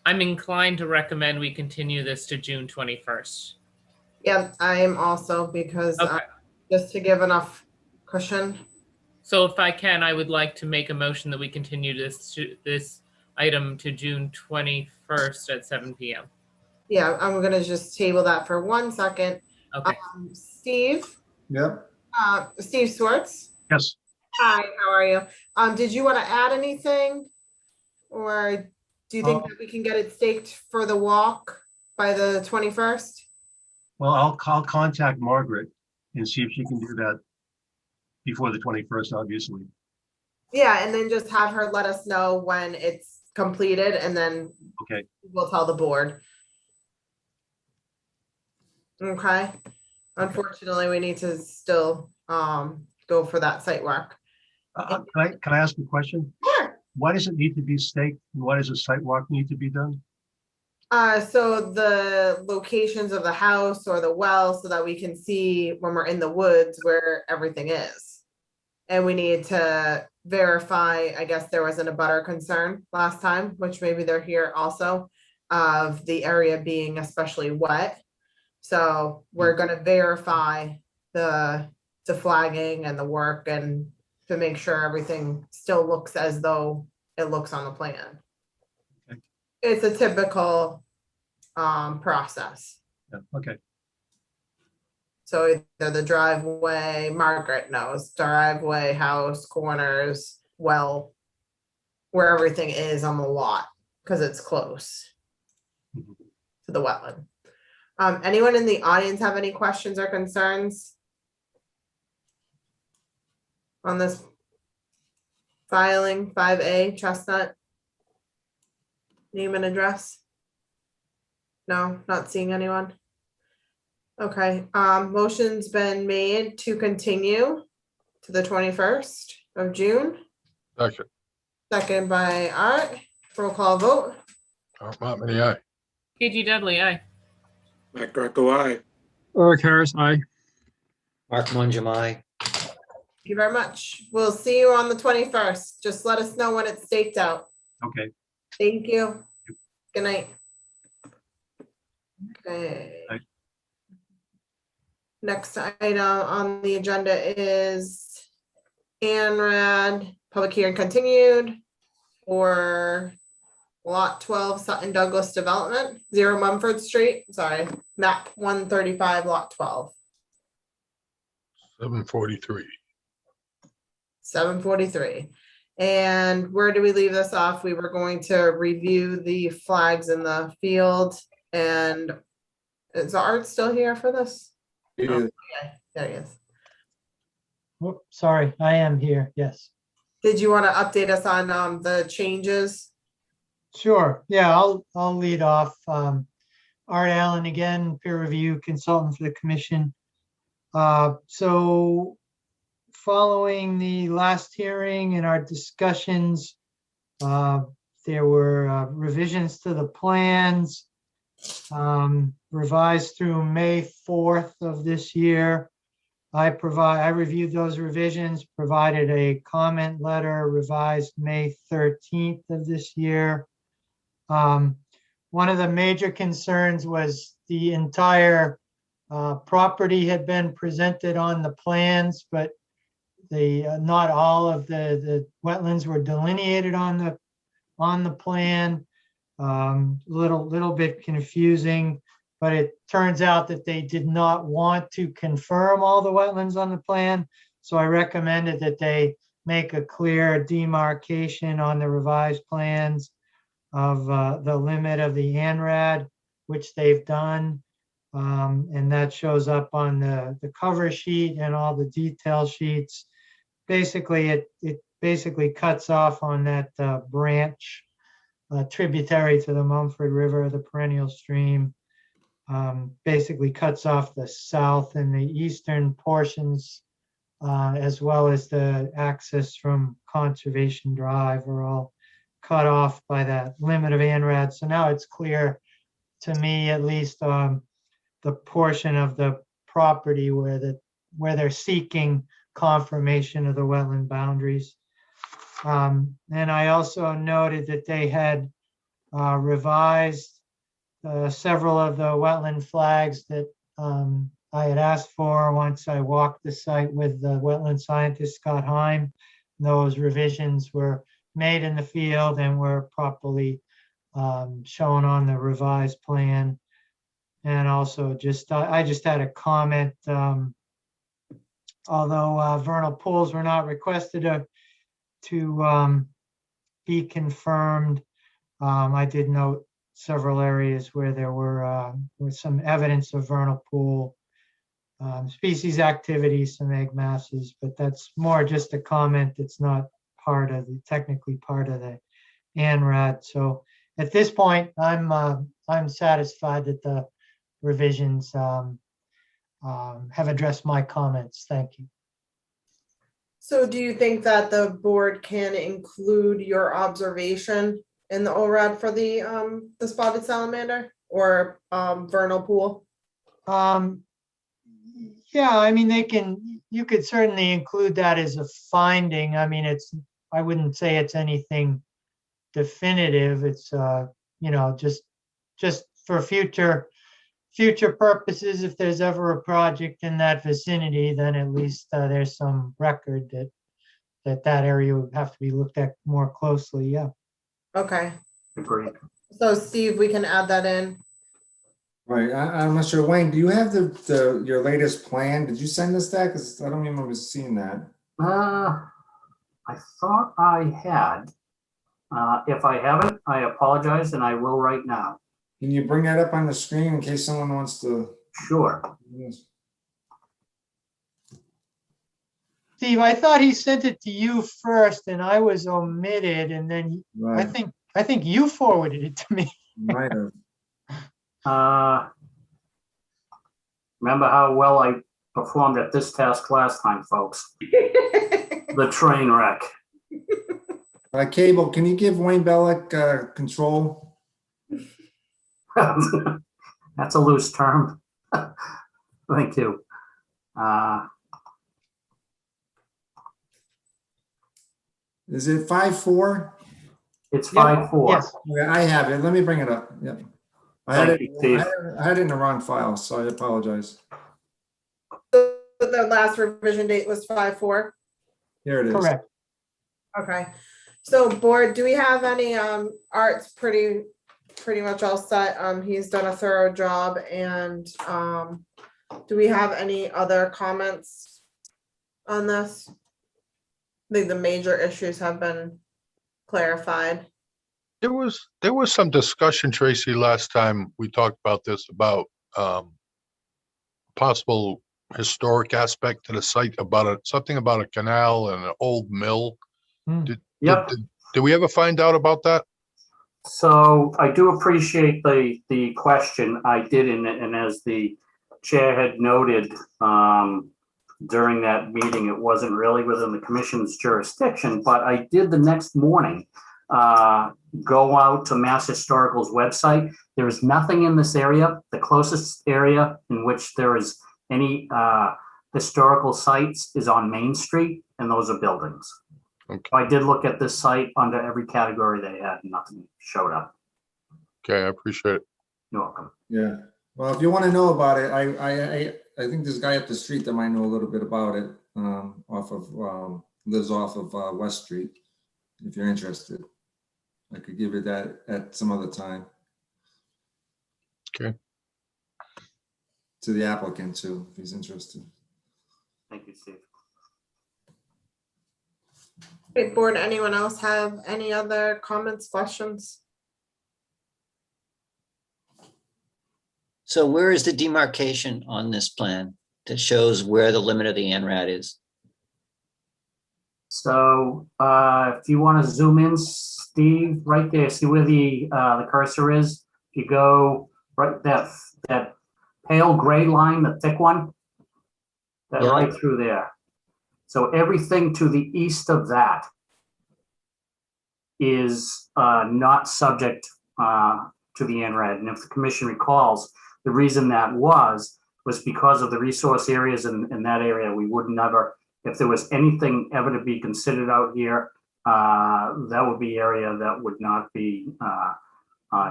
I'm inclined to recommend we continue this to June 21st. Yeah, I am also, because Okay. just to give enough cushion. So if I can, I would like to make a motion that we continue this item to June 21st at 7 p.m. Yeah, I'm gonna just table that for 1 second. Okay. Steve? Yep. Steve Swartz? Yes. Hi, how are you? Did you want to add anything? Or do you think that we can get it staked for the walk by the 21st? Well, I'll contact Margaret and see if she can do that before the 21st, obviously. Yeah, and then just have her let us know when it's completed, and then Okay. we'll tell the board. Okay. Unfortunately, we need to still go for that site work. Can I ask a question? Sure. Why does it need to be staked? And why does a site walk need to be done? So the locations of the house or the well, so that we can see when we're in the woods where everything is. And we need to verify, I guess there was an abutter concern last time, which maybe they're here also, of the area being especially wet. So we're gonna verify the flagging and the work and to make sure everything still looks as though it looks on the plan. Okay. It's a typical process. Yeah, okay, So either the driveway, Margaret knows, driveway, house, corners, well, where everything is on the lot, because it's close to the wetland. Anyone in the audience have any questions or concerns on this filing, 5A Chestnut? Name and address? No, not seeing anyone. Okay, motion's been made to continue to the 21st of June, Second, second by Art, roll call vote. Mark Mini, aye. KG Dudley, aye. Mike Greco, aye. Eric Harris, aye. Mark Manjamai. Thank you very much. We'll see you on the 21st. Just let us know when it's staked out. okay. Thank you. Good night. Okay. Night. Next item on the agenda is ANRAD, public hearing continued for lot 12 Sutton Douglas Development, 0 Mumford Street, sorry, map 135, lot 12. 7:43. 7:43. And where do we leave this off? We were going to review the flags in the field, and is Art still here for this? Yeah. Okay, there he is. Whoop, sorry, I am here, yes. Did you want to update us on the changes? Sure, yeah, I'll lead off. Art Allen again, peer review consultant for the commission. So following the last hearing and our discussions, there were revisions to the plans, revised through May 4th of this year. I reviewed those revisions, provided a comment letter, revised May 13th of this year. One of the major concerns was the entire property had been presented on the plans, but not all of the wetlands were delineated on the plan. Little bit confusing, but it turns out that they did not want to confirm all the wetlands on the plan. So I recommended that they make a clear demarcation on the revised plans of the limit of the ANRAD, which they've done. And that shows up on the cover sheet and all the detail sheets. Basically, it basically cuts off on that branch tributary to the Mumford River, the perennial stream. Basically cuts off the south and the eastern portions, as well as the access from Conservation Drive are all cut off by that limit of ANRAD. So now it's clear to me, at least, the portion of the property where they're seeking confirmation of the wetland boundaries. And I also noted that they had revised several of the wetland flags that I had asked for once I walked the site with the wetland scientist, Scott Heim. Those revisions were made in the field and were properly shown on the revised plan. And also I just had a comment, although vernal pools were not requested to be confirmed, I did note several areas where there was some evidence of vernal pool species activity, some egg masses, but that's more just a comment. It's not technically part of the ANRAD. So at this point, I'm satisfied that the revisions have addressed my comments. Thank you. So do you think that the board can include your observation in the ORAD for the spotted salamander or vernal pool? Yeah, I mean, you could certainly include that as a finding. I mean, I wouldn't say it's anything definitive. It's, just for future future purposes, if there's ever a project in that vicinity, then at least there's some record that area would have to be looked at more closely, yeah. Okay, Agreed. so Steve, we can add that in. Right, I'm not sure, Wayne, do you have your latest plan? Did you send us that? Because I don't remember seeing that. I thought I had. If I haven't, I apologize, and I will right now. Can you bring that up on the screen in case someone wants to? Sure. Yes. Steve, I thought he sent it to you first and I was omitted, and then Right, I think you forwarded it to me. might have. Remember how well I performed at this task last time, folks? The train wreck. Cable, can you give Wayne Bellick control? That's a loose term. Thank you. Is it 5-4? It's Yep, 5-4. yes. Yeah, I have it. Let me bring it up. Yep. I had Thank it, you, Steve. I had it in the wrong file, so I apologize. So the last revision date was 5/4. Here it is. Correct. Okay, so board, do we have any, Art's pretty much all set. He's done a thorough job, and, do we have any other comments on this? I think the major issues have been clarified. There was some discussion, Tracy, last time we talked about this, about possible historic aspect to the site, about something about a canal and an old mill. Yep. Did we ever find out about that? So I do appreciate the question. I did, and as the chair had noted during that meeting, it wasn't really within the commission's jurisdiction, but I did the next morning go out to Mass Historical's website. There is nothing in this area. The closest area in which there is any historical sites is on Main Street, and those are buildings. Okay. I did look at this site under every category they had, and nothing showed up. Okay, I appreciate it. You're welcome. Yeah. Well, if you want to know about it, I think this guy up the street that might know a little bit about it, lives off of West Street. If you're interested, I could give you that at some other time. Okay. To the applicant too, if he's interested. Thank you, Steve. Okay, board, anyone else have any other comments, questions? So where is the demarcation on this plan that shows where the limit of the ANRAD is? So if you want to zoom in, Steve, right there, see where the cursor is? If you go right, that pale gray line, the thick one, that Yeah. right through there. So everything to the east of that is not subject to the ANRAD. And if the commission recalls, the reason that was because of the resource areas in that area. We would never, if there was anything ever to be considered out here, that would be area that would not be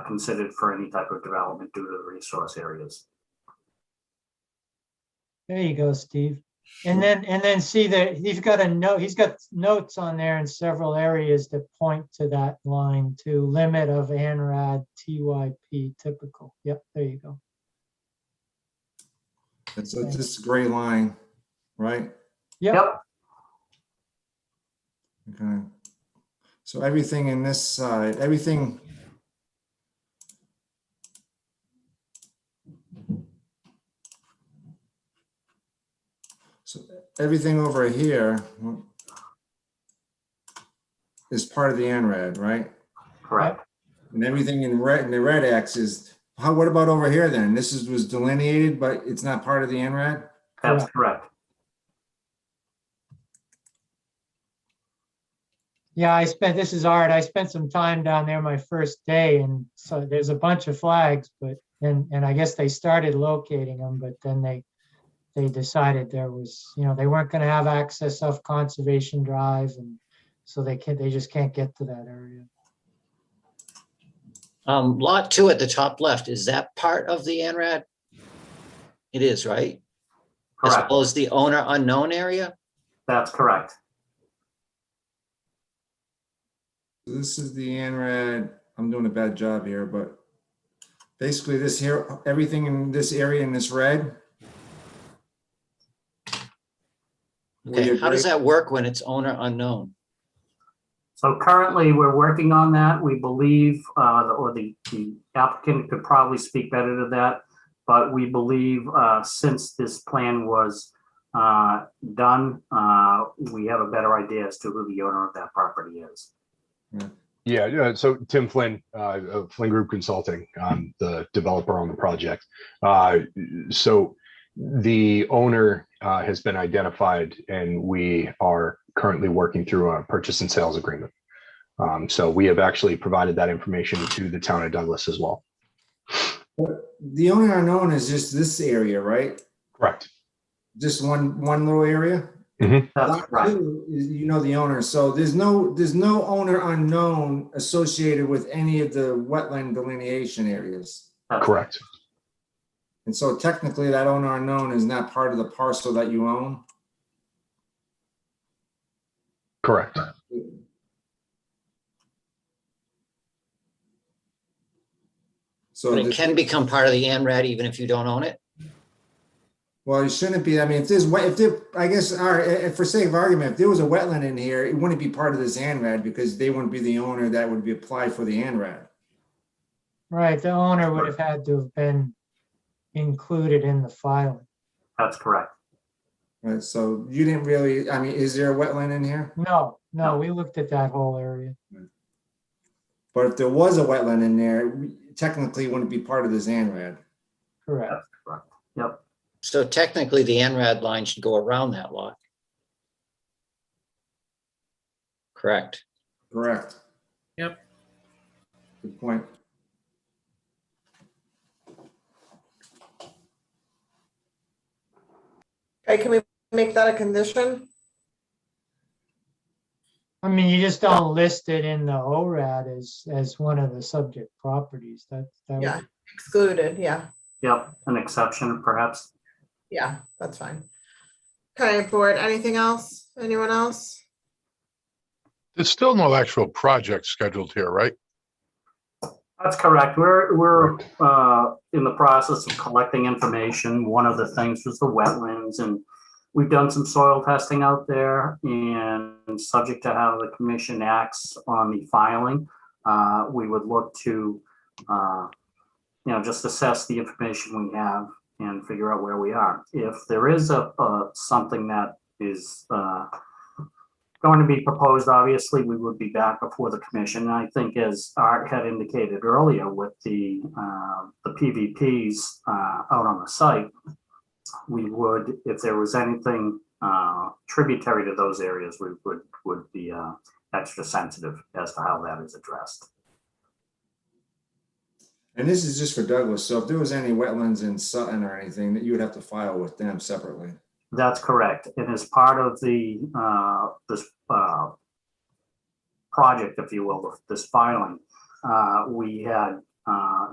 considered for any type of development due to the resource areas. There you go, Steve. And then see that he's got a note, he's got notes on there in several areas that point to that line to limit of ANRAD TYP typical. Yep, there you go. It's this gray line, right? Yep. Okay. So everything in this side, everything. So everything over here is part of the ANRAD, right? Correct. And everything in red, in the red X is, what about over here then? This was delineated, but it's not part of the ANRAD? That's correct. Yeah, this is Art. I spent some time down there my first day, and so there's a bunch of flags, but and I guess they started locating them, but then they decided there was, they weren't going to have access off Conservation Drive, and so they just can't get to that area. Lot 2 at the top left, is that part of the ANRAD? It is, right? As Correct. well as the owner unknown area? That's correct. This is the ANRAD. I'm doing a bad job here, but basically this here, everything in this area in this red. Okay, how does that work when it's owner unknown? So currently, we're working on that. We believe, or the applicant could probably speak better to that, but we believe since this plan was done, we have a better idea as to who the owner of that property is. Yeah, so Tim Flynn, of Flynn Group Consulting, the developer on the project. So the owner has been identified, and we are currently working through a purchase and sales agreement. So we have actually provided that information to the town of Douglas as well. The owner unknown is just this area, right? Correct. Just one little area? That's right. You know the owner, so there's no owner unknown associated with any of the wetland delineation areas. Correct. And so technically that owner unknown is not part of the parcel that you own? Correct. So But it can become part of the ANRAD even if you don't own it? Well, it shouldn't be. I mean, if there, I guess, all right, for sake of argument, if there was a wetland in here, it wouldn't be part of this ANRAD because they wouldn't be the owner that would be applied for the ANRAD. Right, the owner would have had to have been included in the filing. That's correct. Right, so you didn't really, I mean, is there a wetland in here? No, we looked at that whole area. But if there was a wetland in there, technically it wouldn't be part of this ANRAD. Correct. That's correct. Yep. So technically the ANRAD line should go around that lot. Correct. Correct. Yep. Good point. Okay, can we make that a condition? I mean, you just don't list it in the ORAD as one of the subject properties. That Yeah, excluded, yeah, Yep. An exception, perhaps. yeah, that's fine. Okay, board, anything else? Anyone else? There's still no actual project scheduled here, right? That's correct. We're in the process of collecting information. One of the things was the wetlands, and we've done some soil testing out there, and subject to how the commission acts on the filing, we would look to, just assess the information we have and figure out where we are. If there is something that is going to be proposed, obviously, we would be back before the commission. And I think, as Art had indicated earlier, with the PVPs out on the site, we would, if there was anything tributary to those areas, we would be extra sensitive as to how that is addressed. And this is just for Douglas. So if there was any wetlands in Sutton or anything, that you would have to file with them separately. That's correct. And as part of the this project, if you will, this filing, we had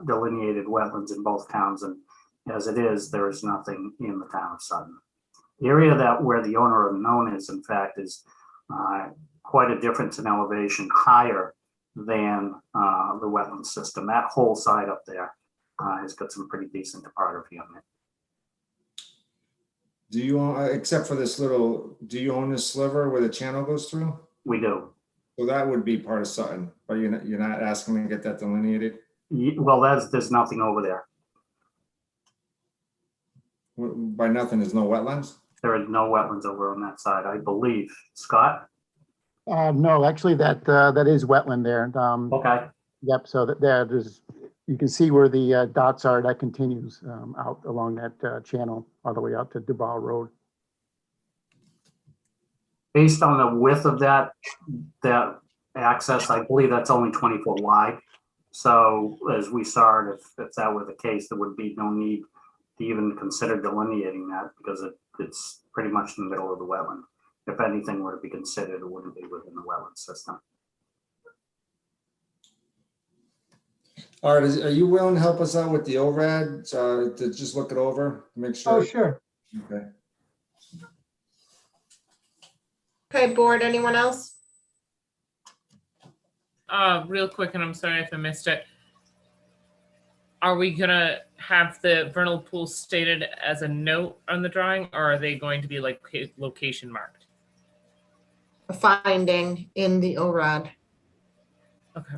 delineated wetlands in both towns, and as it is, there is nothing in the town of Sutton. The area where the owner unknown is, in fact, is quite a difference in elevation, higher than the wetland system. That whole side up there has got some pretty decent topography on it. Do you own, except for this little, do you own this sliver where the channel goes through? We do. So that would be part of Sutton, but you're not asking to get that delineated? Well, there's nothing over there. By nothing, there's no wetlands? There is no wetlands over on that side, I believe. Scott? No, actually, that is wetland there. Okay. Yep, so there's, you can see where the dots are, that continues out along that channel all the way out to Duval Road. Based on the width of that access, I believe that's only 20 foot wide. So as we saw it, if that were the case, there would be no need to even consider delineating that, because it's pretty much in the middle of the wetland. If anything were to be considered, it wouldn't be within the wetland system. Art, are you willing to help us out with the ORAD, to just look it over, make sure? Oh, sure. Okay. Okay, board, anyone else? Real quick, and I'm sorry if I missed it. Are we gonna have the vernal pool stated as a note on the drawing, or are they going to be like location marked? A finding in the ORAD Okay.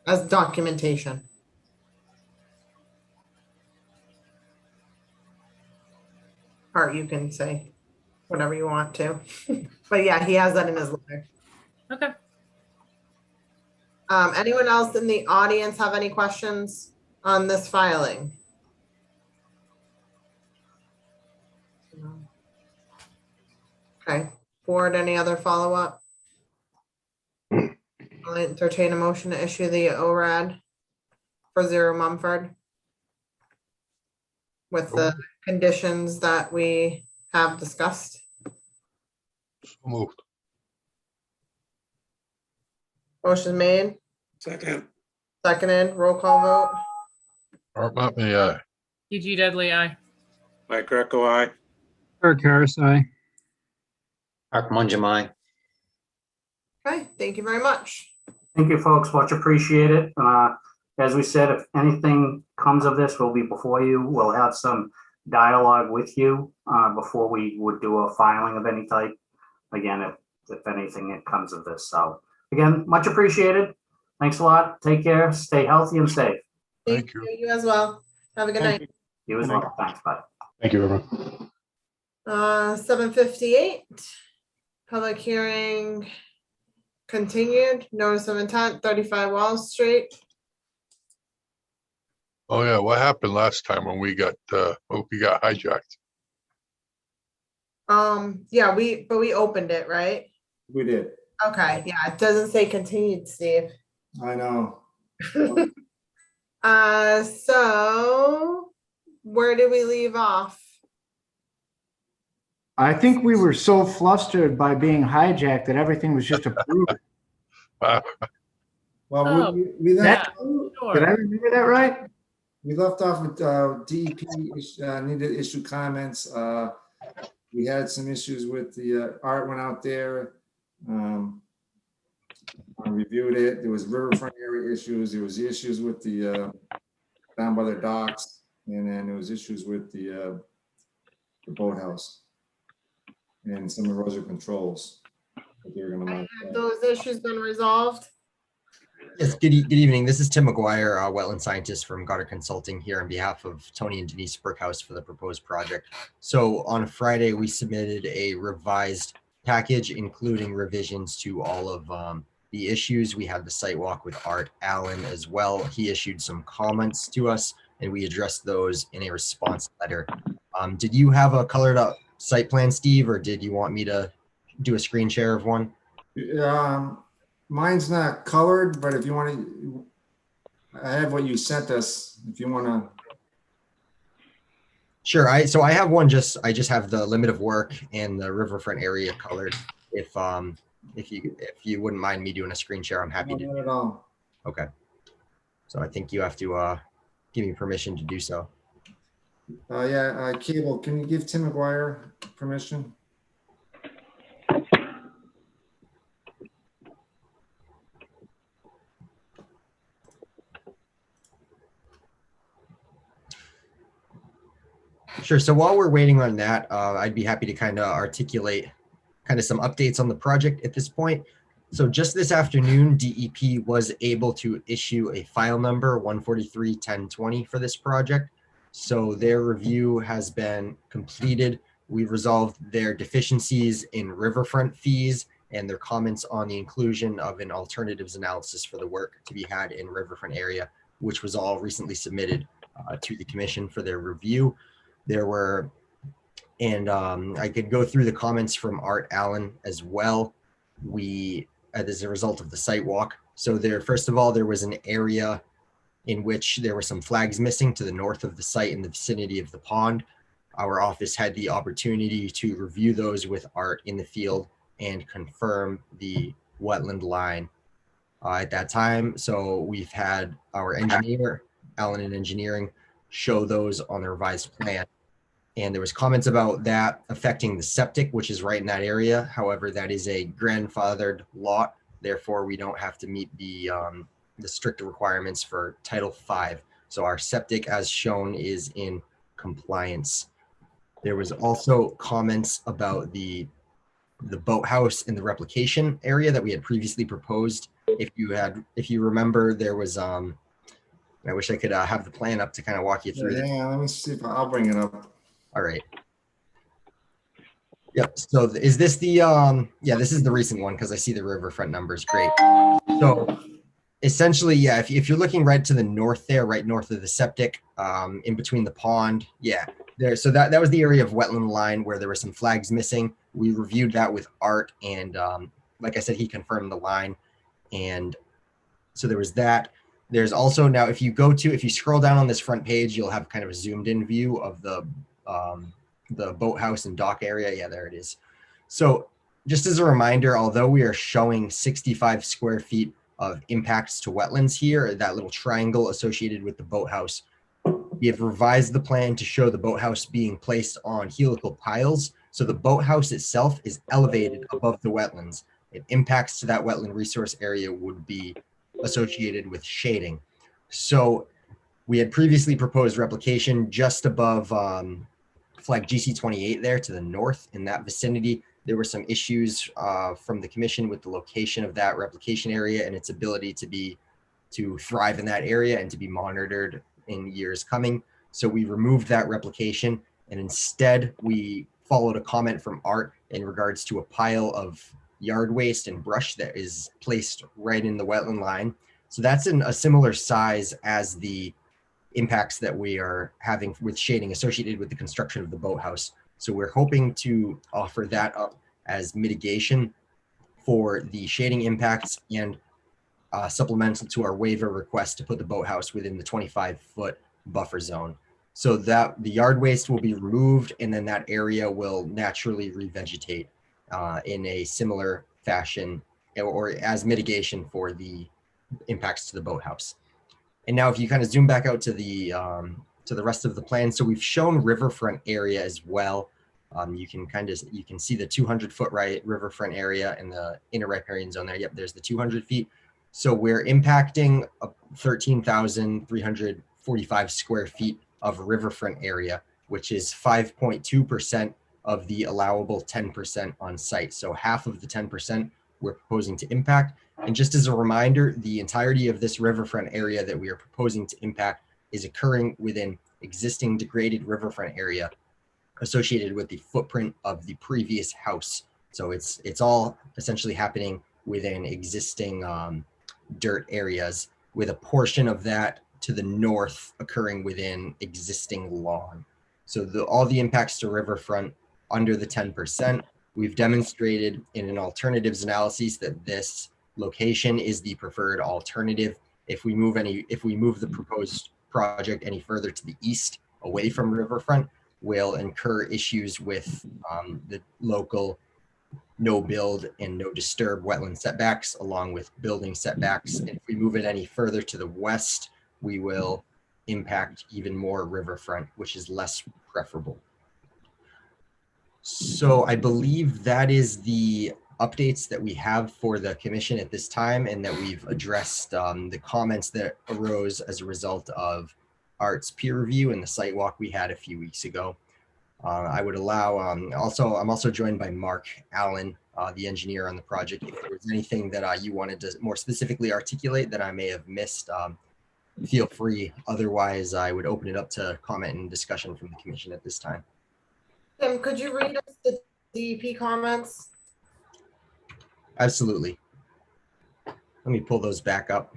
as documentation. Or you can say whatever you want to. But yeah, he has that in his letter. Okay. Anyone else in the audience have any questions on this filing? Okay, board, any other follow-up? I'll entertain a motion to issue the ORAD for 0 Mumford with the conditions that we have discussed. So moved. Motion made, Second. seconded, roll call vote. Art Montverde, aye. PG Dudley, aye. Mike Greco, aye. Eric Harris, aye. Mark Manjamai. Okay, thank you very much. Thank you, folks. Much appreciated. As we said, if anything comes of this, we'll be before you. We'll have some dialogue with you before we would do a filing of any type. Again, if anything it comes of this. So again, much appreciated. Thanks a lot. Take care. Stay healthy and safe. Thank you. You as well. Have a good night. You as well. Thanks. Bye. Thank you, everyone. 7:58, public hearing continued, notice of intent, 35 Wall Street. Oh, yeah, what happened last time when we got hijacked? Yeah, but we opened it, right? We did. Okay, yeah, it doesn't say continued, Steve. I know. So where did we leave off? I think we were so flustered by being hijacked that everything was just approved. Well, Oh, we left, Did I remember that right? we left off with DEP needed to issue comments. We had some issues with the Art went out there. I reviewed it. There was riverfront area issues. There was issues with the down by the docks, and then there was issues with the boathouse and some erosion controls that they were going to Have modify. those issues been resolved? Yes, good evening. This is Tim McGuire, wetland scientist from Goddard Consulting here on behalf of Tony and Denise Brickhouse for the proposed project. So on Friday, we submitted a revised package, including revisions to all of the issues. We had the site walk with Art Allen as well. He issued some comments to us and we addressed those in a response letter. Did you have a colored up site plan, Steve, or did you want me to do a screen share of one? Mine's not colored, but if you want to, I have what you sent us. If you want to. Sure. So I have one. I just have the limit of work and the riverfront area colored. If you wouldn't mind me doing a screen share, I'm happy to. Not at all. Okay. So I think you have to give me permission to do so. Yeah, Cable, can you give Tim McGuire permission? Sure. So while we're waiting on that, I'd be happy to kind of articulate some updates on the project at this point. So just this afternoon, DEP was able to issue a file number 143-1020 for this project. So their review has been completed. We've resolved their deficiencies in riverfront fees and their comments on the inclusion of an alternatives analysis for the work to be had in riverfront area, which was all recently submitted to the commission for their review. There were, and I could go through the comments from Art Allen as well. As a result of the site walk. So first of all, there was an area in which there were some flags missing to the north of the site in the vicinity of the pond. Our office had the opportunity to review those with Art in the field and confirm the wetland line at that time. So we've had our engineer, Allen in Engineering, show those on the revised plan. And there was comments about that affecting the septic, which is right in that area. However, that is a grandfathered lot. Therefore, we don't have to meet the stricter requirements for Title V. So our septic, as shown, is in compliance. There was also comments about the boathouse in the replication area that we had previously proposed. If you remember, there was I wish I could have the plan up to kind of walk you through this. Yeah, let me see if I'll bring it up. All right. Yep. So is this the yeah, this is the recent one because I see the riverfront numbers. Great. So essentially, yeah, if you're looking right to the north there, right north of the septic, in between the pond, yeah, there. So that was the area of wetland line where there were some flags missing. We reviewed that with Art, and like I said, he confirmed the line, and so there was that. There's also now, if you scroll down on this front page, you'll have kind of a zoomed in view of the boathouse and dock area. Yeah, there it is. So just as a reminder, although we are showing 65 square feet of impacts to wetlands here, that little triangle associated with the boathouse, we have revised the plan to show the boathouse being placed on helical piles. So the boathouse itself is elevated above the wetlands. It impacts to that wetland resource area would be associated with shading. So we had previously proposed replication just above flag GC28 there to the north in that vicinity. There were some issues from the commission with the location of that replication area and its ability to thrive in that area and to be monitored in years coming. So we removed that replication, and instead we followed a comment from Art in regards to a pile of yard waste and brush that is placed right in the wetland line. So that's in a similar size as the impacts that we are having with shading associated with the construction of the boathouse. So we're hoping to offer that up as mitigation for the shading impacts and supplemental to our waiver request to put the boathouse within the 25-foot buffer zone. So that the yard waste will be removed, and then that area will naturally revegetate in a similar fashion, or as mitigation for the impacts to the boathouse. And now if you kind of zoom back out to the rest of the plan, so we've shown riverfront area as well. You can see the 200-foot riverfront area and the inner riparian zone there. Yep, there's the 200 feet. So we're impacting 13,345 square feet of riverfront area, which is 5.2% of the allowable 10% on site. So half of the 10% we're proposing to impact. And just as a reminder, the entirety of this riverfront area that we are proposing to impact is occurring within existing degraded riverfront area associated with the footprint of the previous house. So it's all essentially happening within existing dirt areas, with a portion of that to the north occurring within existing lawn. So all the impacts to riverfront under the 10%, we've demonstrated in an alternatives analysis that this location is the preferred alternative. If we move the proposed project any further to the east away from riverfront, we'll incur issues with the local no build and no disturb wetland setbacks, along with building setbacks. And if we move it any further to the west, we will impact even more riverfront, which is less preferable. So I believe that is the updates that we have for the commission at this time, and that we've addressed the comments that arose as a result of Art's peer review and the site walk we had a few weeks ago. I would allow, I'm also joined by Mark Allen, the engineer on the project. If there was anything that you wanted to more specifically articulate that I may have missed, feel free. Otherwise, I would open it up to comment and discussion from the commission at this time. Tim, could you read us the DEP comments? Absolutely. Let me pull those back up.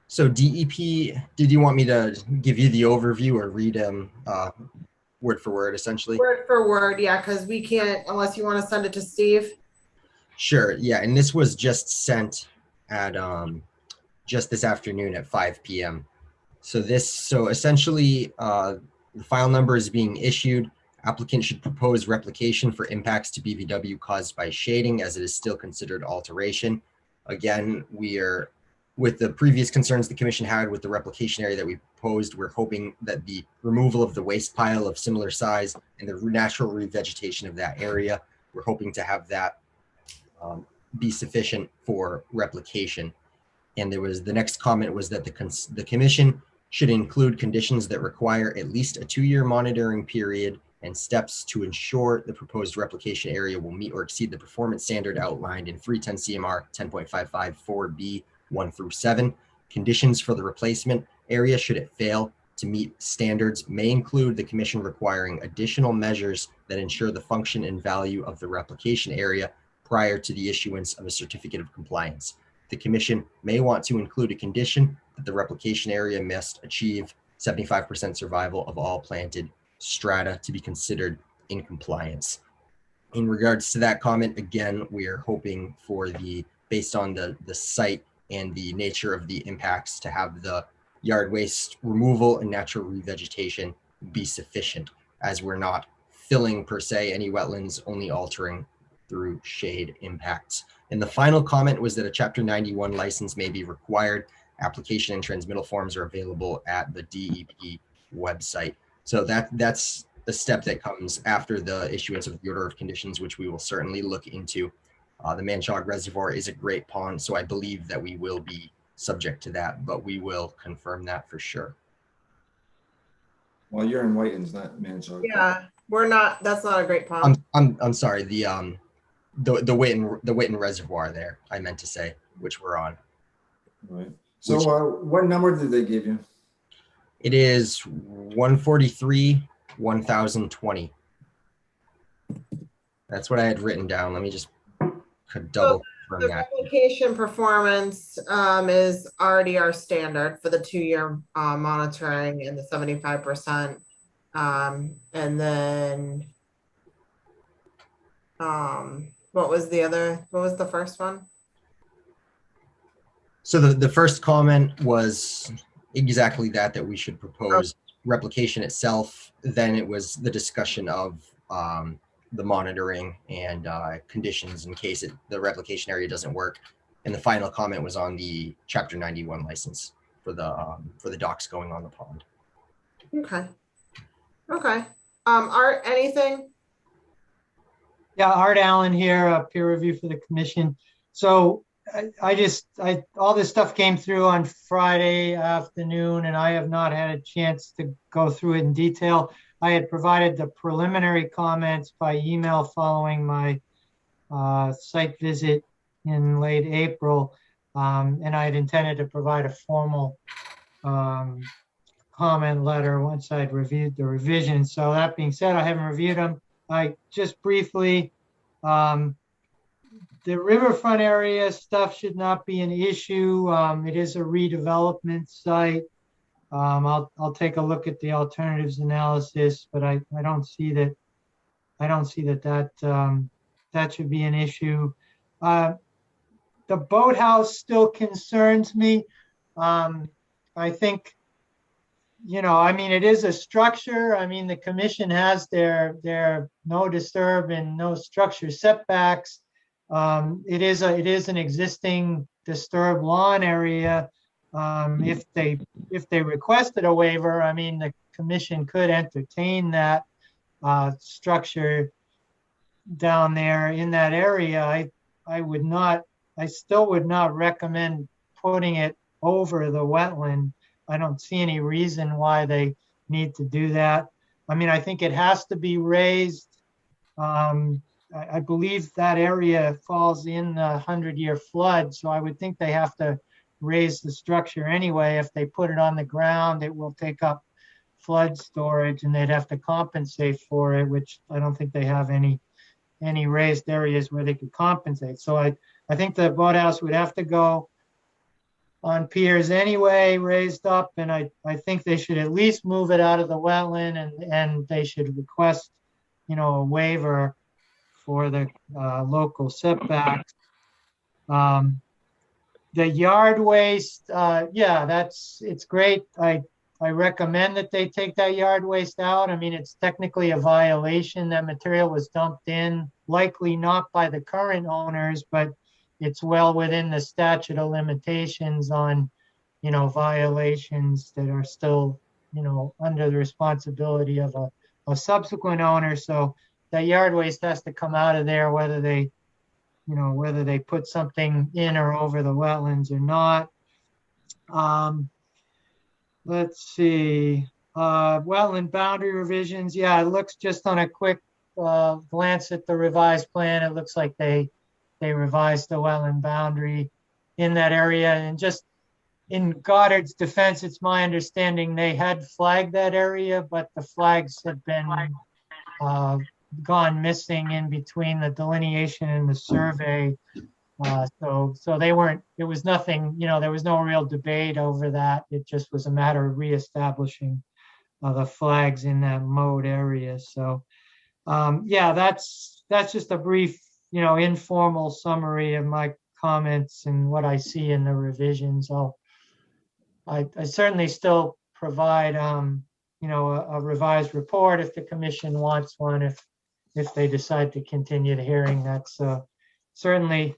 So DEP, did you want me to give you the overview or read them word for word, essentially? Word for word, yeah, because we can't, unless you want to send it to Steve. Sure, yeah, and this was just sent at just this afternoon at 5 p.m. So essentially, the file number is being issued Applicant should propose replication for impacts to BVW caused by shading, as it is still considered alteration. Again, we are, with the previous concerns the commission had with the replication area that we proposed, we're hoping that the removal of the waste pile of similar size and the natural revegetation of that area, we're hoping to have that be sufficient for replication. And there was, the next comment was that the commission should include conditions that require at least a 2-year monitoring period and steps to ensure the proposed replication area will meet or exceed the performance standard outlined in 310 CMR 10.55 4B 1 through 7. Conditions for the replacement area, should it fail to meet standards, may include the commission requiring additional measures that ensure the function and value of the replication area prior to the issuance of a certificate of compliance. The commission may want to include a condition that the replication area must achieve 75% survival of all planted strata to be considered in compliance. In regards to that comment, again, we are hoping for based on the site and the nature of the impacts, to have the yard waste removal and natural revegetation be sufficient, as we're not filling per se any wetlands, only altering through shade impacts. And the final comment was that a Chapter 91 license may be required. Application and transmittal forms are available at the DEP website. So that's the step that comes after the issuance of the order of conditions, which we will certainly look into. The Manchog Reservoir is a great pond, so I believe that we will be subject to that, but we will confirm that for sure. Well, you're in Whiting's, not Manchog. Yeah, we're not, that's not a great pond. I'm sorry, the Whitten Reservoir there, I meant to say, which we're on. Right. So what number did they give you? It is 143 1020. That's what I had written down. Let me just double confirm The that. replication performance is already our standard for the 2-year monitoring and the 75%. And then what was the first one? So the first comment was exactly that we should propose replication itself. Then it was the discussion of the monitoring and conditions in case the replication area doesn't work. And the final comment was on the Chapter 91 license for the docks going on the pond. Okay. Art, anything? Yeah, Art Allen here, peer review for the commission. So all this stuff came through on Friday afternoon, and I have not had a chance to go through it in detail. I had provided the preliminary comments by email following my site visit in late April, and I had intended to provide a formal comment letter once I'd reviewed the revisions. So that being said, I haven't reviewed them. I just briefly, the riverfront area stuff should not be an issue. It is a redevelopment site. I'll take a look at the alternatives analysis, but I don't see that. That should be an issue. The boathouse still concerns me. I think, it is a structure. The commission has their no disturb and no structure setbacks. It is an existing disturbed lawn area. If they requested a waiver, the commission could entertain that structure down there in that area. I still would not recommend putting it over the wetland. I don't see any reason why they need to do that. I think it has to be raised. I believe that area falls in the 100-year flood, so I would think they have to raise the structure anyway. If they put it on the ground, it will take up flood storage, and they'd have to compensate for it, which I don't think they have any raised areas where they could compensate. So I think the boathouse would have to go on piers anyway, raised up, and I think they should at least move it out of the wetland, and they should request, a waiver for the local setbacks. The yard waste, it's great. I recommend that they take that yard waste out. I mean, it's technically a violation. That material was dumped in, likely not by the current owners, but it's well within the statute of limitations on, violations that are still, under the responsibility of a subsequent owner. So that yard waste has to come out of there, whether they put something in or over the wetlands or not. Let's see, wetland boundary revisions. Yeah, it looks just on a quick glance at the revised plan. It looks like they revised the wetland boundary in that area. And just in Goddard's defense, it's my understanding they had flagged that area, but the flags had been gone missing in between the delineation and the survey. So they weren't, it was nothing, there was no real debate over that. It just was a matter of reestablishing the flags in that mode area. So yeah, that's just a brief, informal summary of my comments and what I see in the revisions. I certainly still provide, a revised report if the commission wants one, if they decide to continue the hearing. That's certainly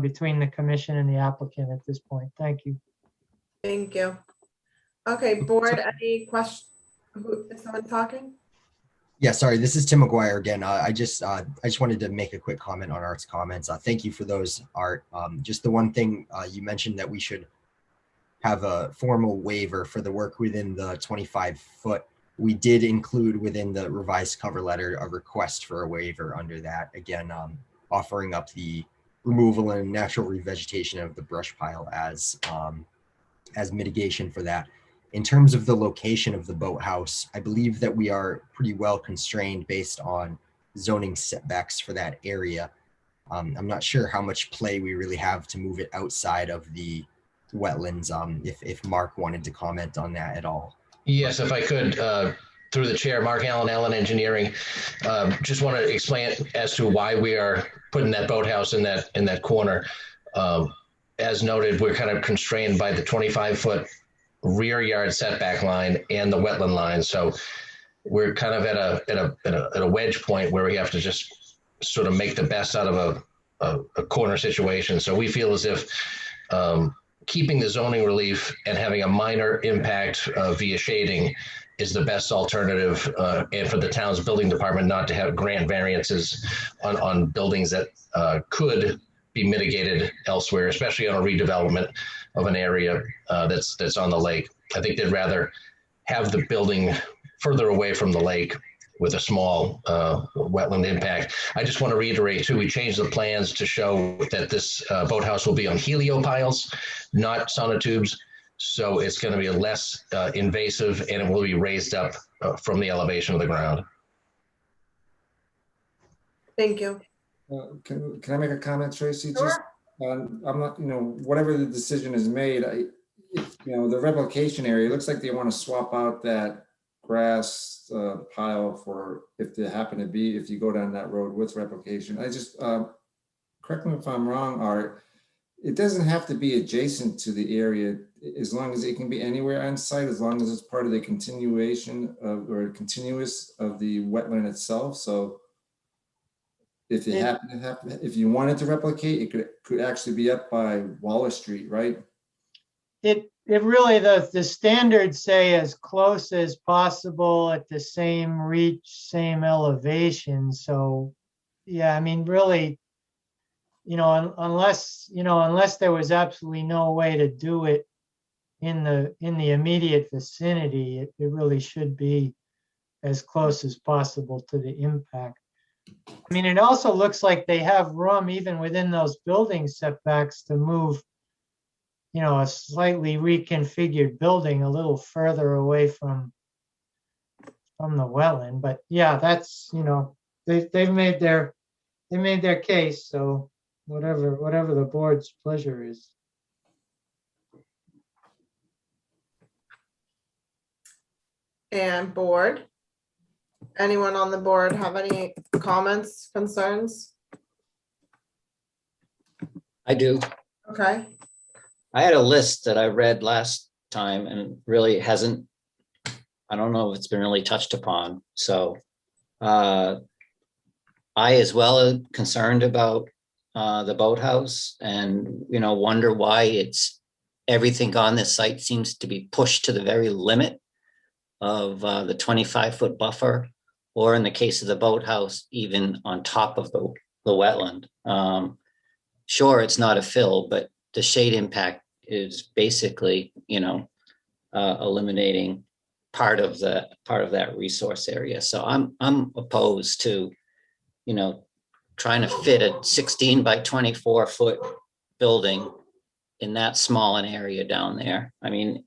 between the commission and the applicant at this point. Thank you. Thank you. Okay, board, any questions? Is someone talking? Yeah, sorry, this is Tim McGuire again. I just wanted to make a quick comment on Art's comments. Thank you for those, Art. Just the one thing you mentioned that we should have a formal waiver for the work within the 25-foot. We did include within the revised cover letter a request for a waiver under that. Again, offering up the removal and natural revegetation of the brush pile as mitigation for that. In terms of the location of the boathouse, I believe that we are pretty well constrained based on zoning setbacks for that area. I'm not sure how much play we really have to move it outside of the wetlands. If Mark wanted to comment on that at all. Yes, if I could, through the chair, Mark Allen Engineering, just want to explain as to why we are putting that boathouse in that corner. As noted, we're kind of constrained by the 25-foot rear yard setback line and the wetland line. So we're kind of at a wedge point where we have to just sort of make the best out of a corner situation. So we feel as if keeping the zoning relief and having a minor impact via shading is the best alternative, and for the town's building department not to have grant variances on buildings that could be mitigated elsewhere, especially on a redevelopment of an area that's on the lake. I think they'd rather have the building further away from the lake with a small wetland impact. I just want to reiterate too, we changed the plans to show that this boathouse will be on heliopiles, not sonotubes. So it's going to be less invasive and it will be raised up from the elevation of the ground. Thank you. Can I make a comment, Tracy? Sure. Just, I'm not, whatever the decision is made, the replication area, it looks like they want to swap out that grass pile for if you go down that road with replication. I just, correct me if I'm wrong, Art, it doesn't have to be adjacent to the area as long as it can be anywhere on site, as long as it's part of the continuation of, or continuous of the wetland itself. So if you happen to have, if you wanted to replicate, it could actually be up by Waller Street, right? It really, the standards say as close as possible at the same reach, same elevation. So yeah, I mean, really, unless there was absolutely no way to do it in the immediate vicinity, it really should be as close as possible to the impact. I mean, it also looks like they have room even within those building setbacks to move, a slightly reconfigured building a little further away from the wetland. But yeah, that's, they've made their case. So whatever the board's pleasure is. And board, anyone on the board have any comments, concerns? I do. Okay. I had a list that I read last time and really hasn't I don't know if it's been really touched upon. So I as well am concerned about the boathouse, and, you know, wonder why it's everything on this site seems to be pushed to the very limit of the 25-foot buffer, or in the case of the boathouse, even on top of the wetland. Sure, it's not a fill, but the shade impact is basically, you know, eliminating part of that resource area. So I'm opposed to, you know, trying to fit a 16 by 24 foot building in that small an area down there. I mean,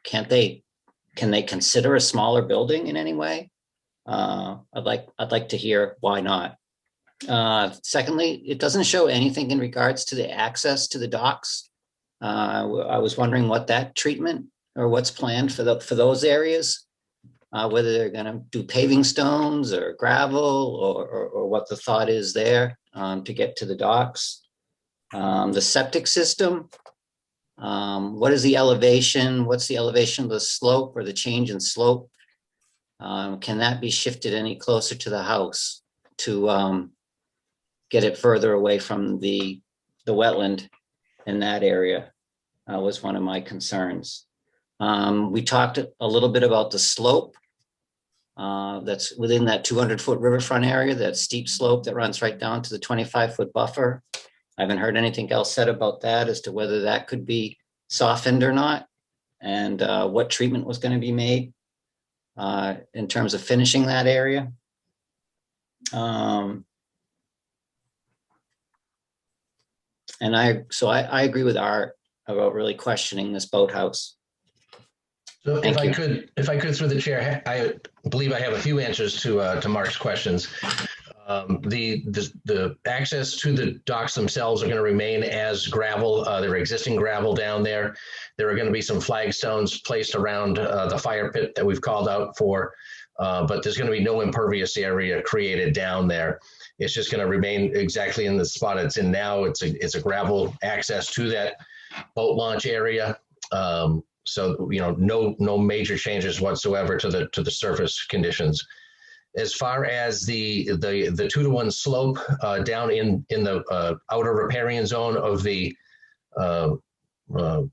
can they consider a smaller building in any way? I'd like to hear why not. Secondly, it doesn't show anything in regards to the access to the docks. I was wondering what that treatment or what's planned for those areas, whether they're going to do paving stones or gravel, or what the thought is there to get to the docks. The septic system, what is the elevation? What's the elevation of the slope or the change in slope? Can that be shifted any closer to the house to get it further away from the wetland in that area? Was one of my concerns. We talked a little bit about the slope that's within that 200-foot riverfront area, that steep slope that runs right down to the 25-foot buffer. I haven't heard anything else said about that as to whether that could be softened or not, and what treatment was going to be made in terms of finishing that area. And I agree with Art about really questioning this boathouse. So Thank you. if I could through the chair, I believe I have a few answers to Mark's questions. The access to the docks themselves are going to remain as gravel. There are existing gravel down there. There are going to be some flagstones placed around the fire pit that we've called out for, but there's going to be no impervious area created down there. It's just going to remain exactly in the spot it's in now. It's a gravel access to that boat launch area. So, you know, no major changes whatsoever to the surface conditions. As far as the 2-to-1 slope down in the outer riparian zone of the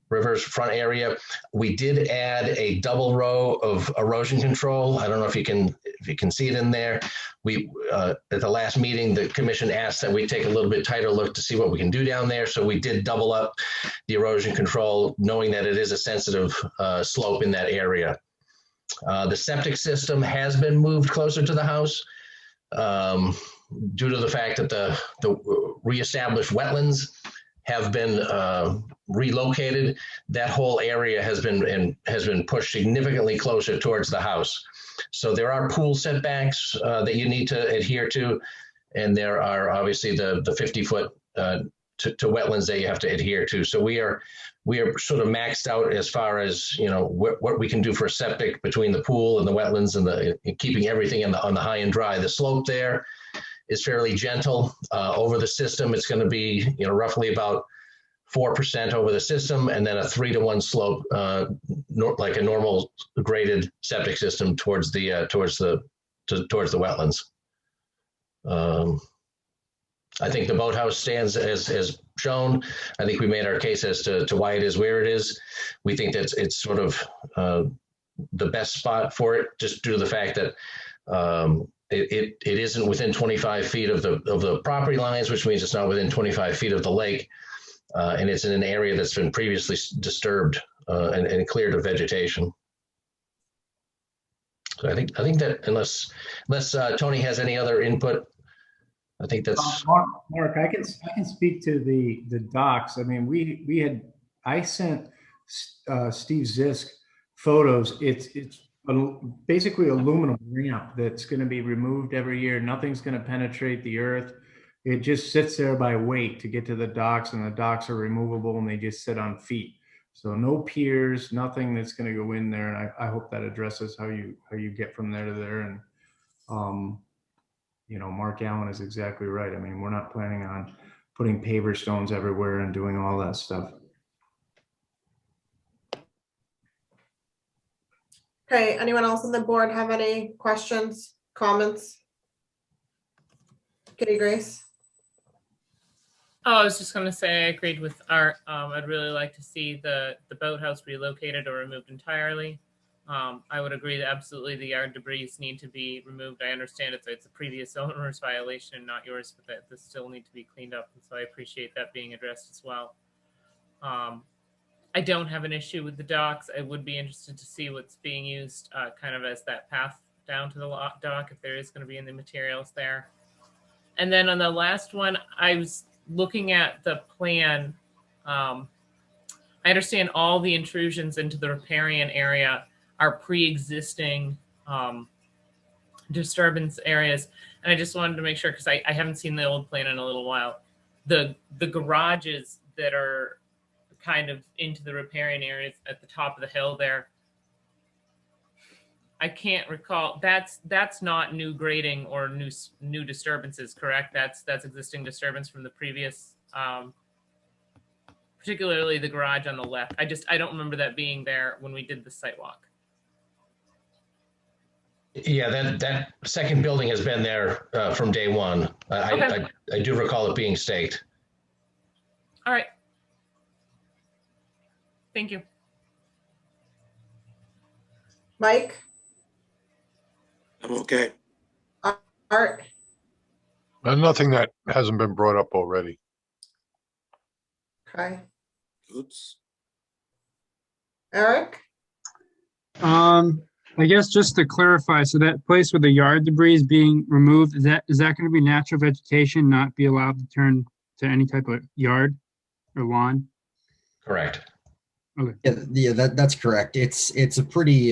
river's front area, we did add a double row of erosion control. I don't know if you can see it in there. We at the last meeting, the commission asked that we take a little bit tighter look to see what we can do down there. So we did double up the erosion control, knowing that it is a sensitive slope in that area. The septic system has been moved closer to the house due to the fact that the reestablished wetlands have been relocated. That whole area has been pushed significantly closer towards the house. So there are pool setbacks that you need to adhere to, and there are obviously the 50-foot to wetlands that you have to adhere to. So we are sort of maxed out as far as, you know, what we can do for septic between the pool and the wetlands and keeping everything on the high and dry. The slope there is fairly gentle over the system. It's going to be, you know, roughly about 4% over the system, and then a 3-to-1 slope, like a normal graded septic system towards the wetlands. I think the boathouse stands as shown. I think we made our case as to why it is where it is. We think that it's sort of the best spot for it, just due to the fact that it isn't within 25 feet of the property lines, which means it's not within 25 feet of the lake, and it's in an area that's been previously disturbed and cleared of vegetation. So I think that unless Tony has any other input, I think that's Mark. I can speak to the docks. I mean, I sent Steve Zisk photos. It's basically aluminum ramp that's going to be removed every year. Nothing's going to penetrate the earth. It just sits there by weight to get to the docks, and the docks are removable and they just sit on feet. So no piers, nothing that's going to go in there. And I hope that addresses how you get from there to there. And you know, Mark Allen is exactly right. I mean, we're not planning on putting paver stones everywhere and doing all that stuff. Okay, anyone else on the board have any questions, comments? Kitty Grace? Oh, I was just going to say I agreed with Art. I'd really like to see the boathouse relocated or removed entirely. I would agree that absolutely the yard debris need to be removed. I understand it's a previous owner's violation and not yours, but that this still need to be cleaned up. And so I appreciate that being addressed as well. I don't have an issue with the docks. I would be interested to see what's being used kind of as that path down to the dock, if there is going to be any materials there. And then on the last one, I was looking at the plan. I understand all the intrusions into the riparian area are pre-existing disturbance areas. And I just wanted to make sure, because I haven't seen the old plan in a little while, the garages that are kind of into the riparian areas at the top of the hill there, I can't recall. That's not new grading or new disturbances, correct? That's existing disturbance from the previous, particularly the garage on the left. I don't remember that being there when we did the site walk. Yeah, that second building has been there from day one. Okay. I do recall it being staked. All right. Thank you. Mike? I'm okay. Art? Nothing that hasn't been brought up already. Okay. Oops. Eric? I guess just to clarify, so that place where the yard debris is being removed, is that going to be natural vegetation, not be allowed to turn to any type of yard or lawn? Correct. Okay. Yeah, that's correct. It's a pretty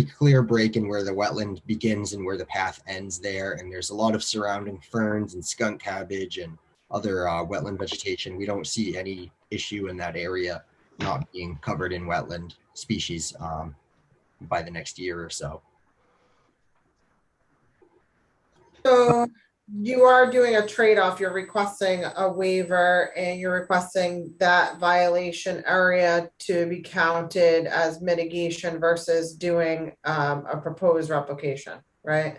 clear break in where the wetland begins and where the path ends there, and there's a lot of surrounding ferns and skunk cabbage and other wetland vegetation. We don't see any issue in that area not being covered in wetland species by the next year or so. So you are doing a trade-off. You're requesting a waiver and you're requesting that violation area to be counted as mitigation versus doing a proposed replication, right?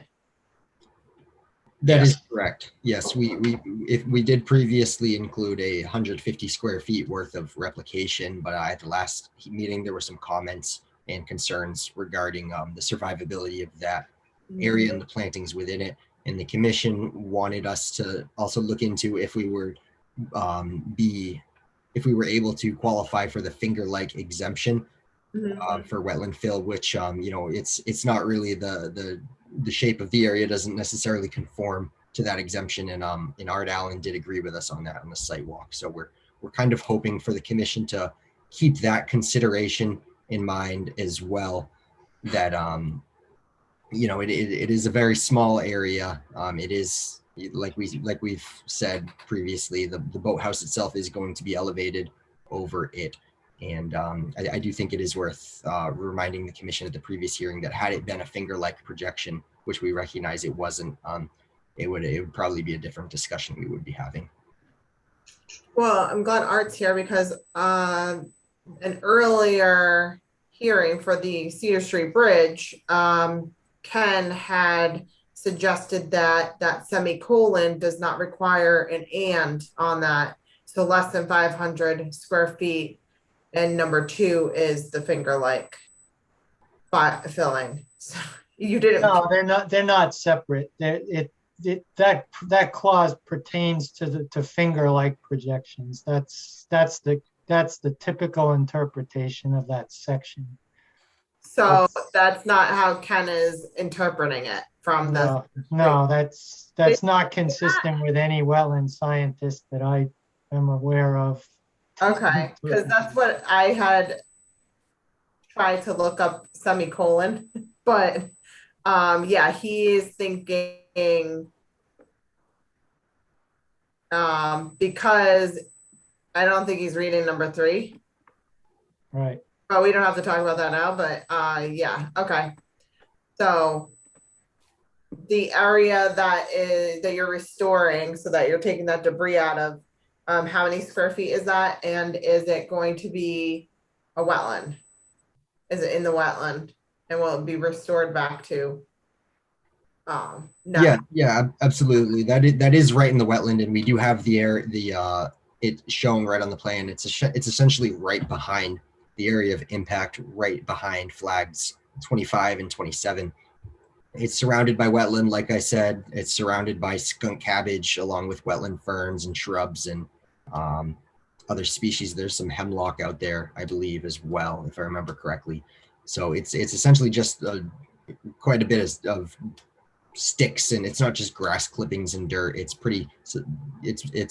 That is correct. Yes, we did previously include 150 square feet worth of replication, but at the last meeting there were some comments and concerns regarding the survivability of that area and the plantings within it. And the commission wanted us to also look into if we were able to qualify for the finger-like exemption for wetland fill, which it's not really the shape of the area doesn't necessarily conform to that exemption. And Art Allen did agree with us on that on the site walk. So we're kind of hoping for the commission to keep that consideration in mind as well, that it is a very small area. It is like we've said previously, the boathouse itself is going to be elevated over it. And I do think it is worth reminding the commission at the previous hearing that had it been a finger-like projection, which we recognize it wasn't, it would probably be a different discussion we would be having. Well, I'm glad Art's here because an earlier hearing for the Cedar Street Bridge, Ken had suggested that semicolon does not require an and on that. So less than 500 square feet. And number 2 is the finger-like filling. So you didn't. No, they're not separate. That clause pertains to finger-like projections. That's the typical interpretation of that section. So that's not how Ken is interpreting it from the. No, that's not consistent with any wetland scientist that I am aware of. Okay, because that's what I had tried to look up semicolon, but yeah, he is thinking because I don't think he's reading number 3. Right. But we don't have to talk about that now, but yeah, okay. So the area that you're restoring, so that you're taking that debris out of, how many square feet is that? And is it going to be a wetland? Is it in the wetland And will it be restored back to? Absolutely. That is right in the wetland, and we do have it shown right on the plan. It's essentially right behind the area of impact, right behind flags 25 and 27. It's surrounded by wetland, like I said. It's surrounded by skunk cabbage along with wetland ferns and shrubs and other species. There's some hemlock out there, I believe, as well, if I remember correctly. So it's essentially just quite a bit of sticks, and it's not just grass clippings and dirt. It's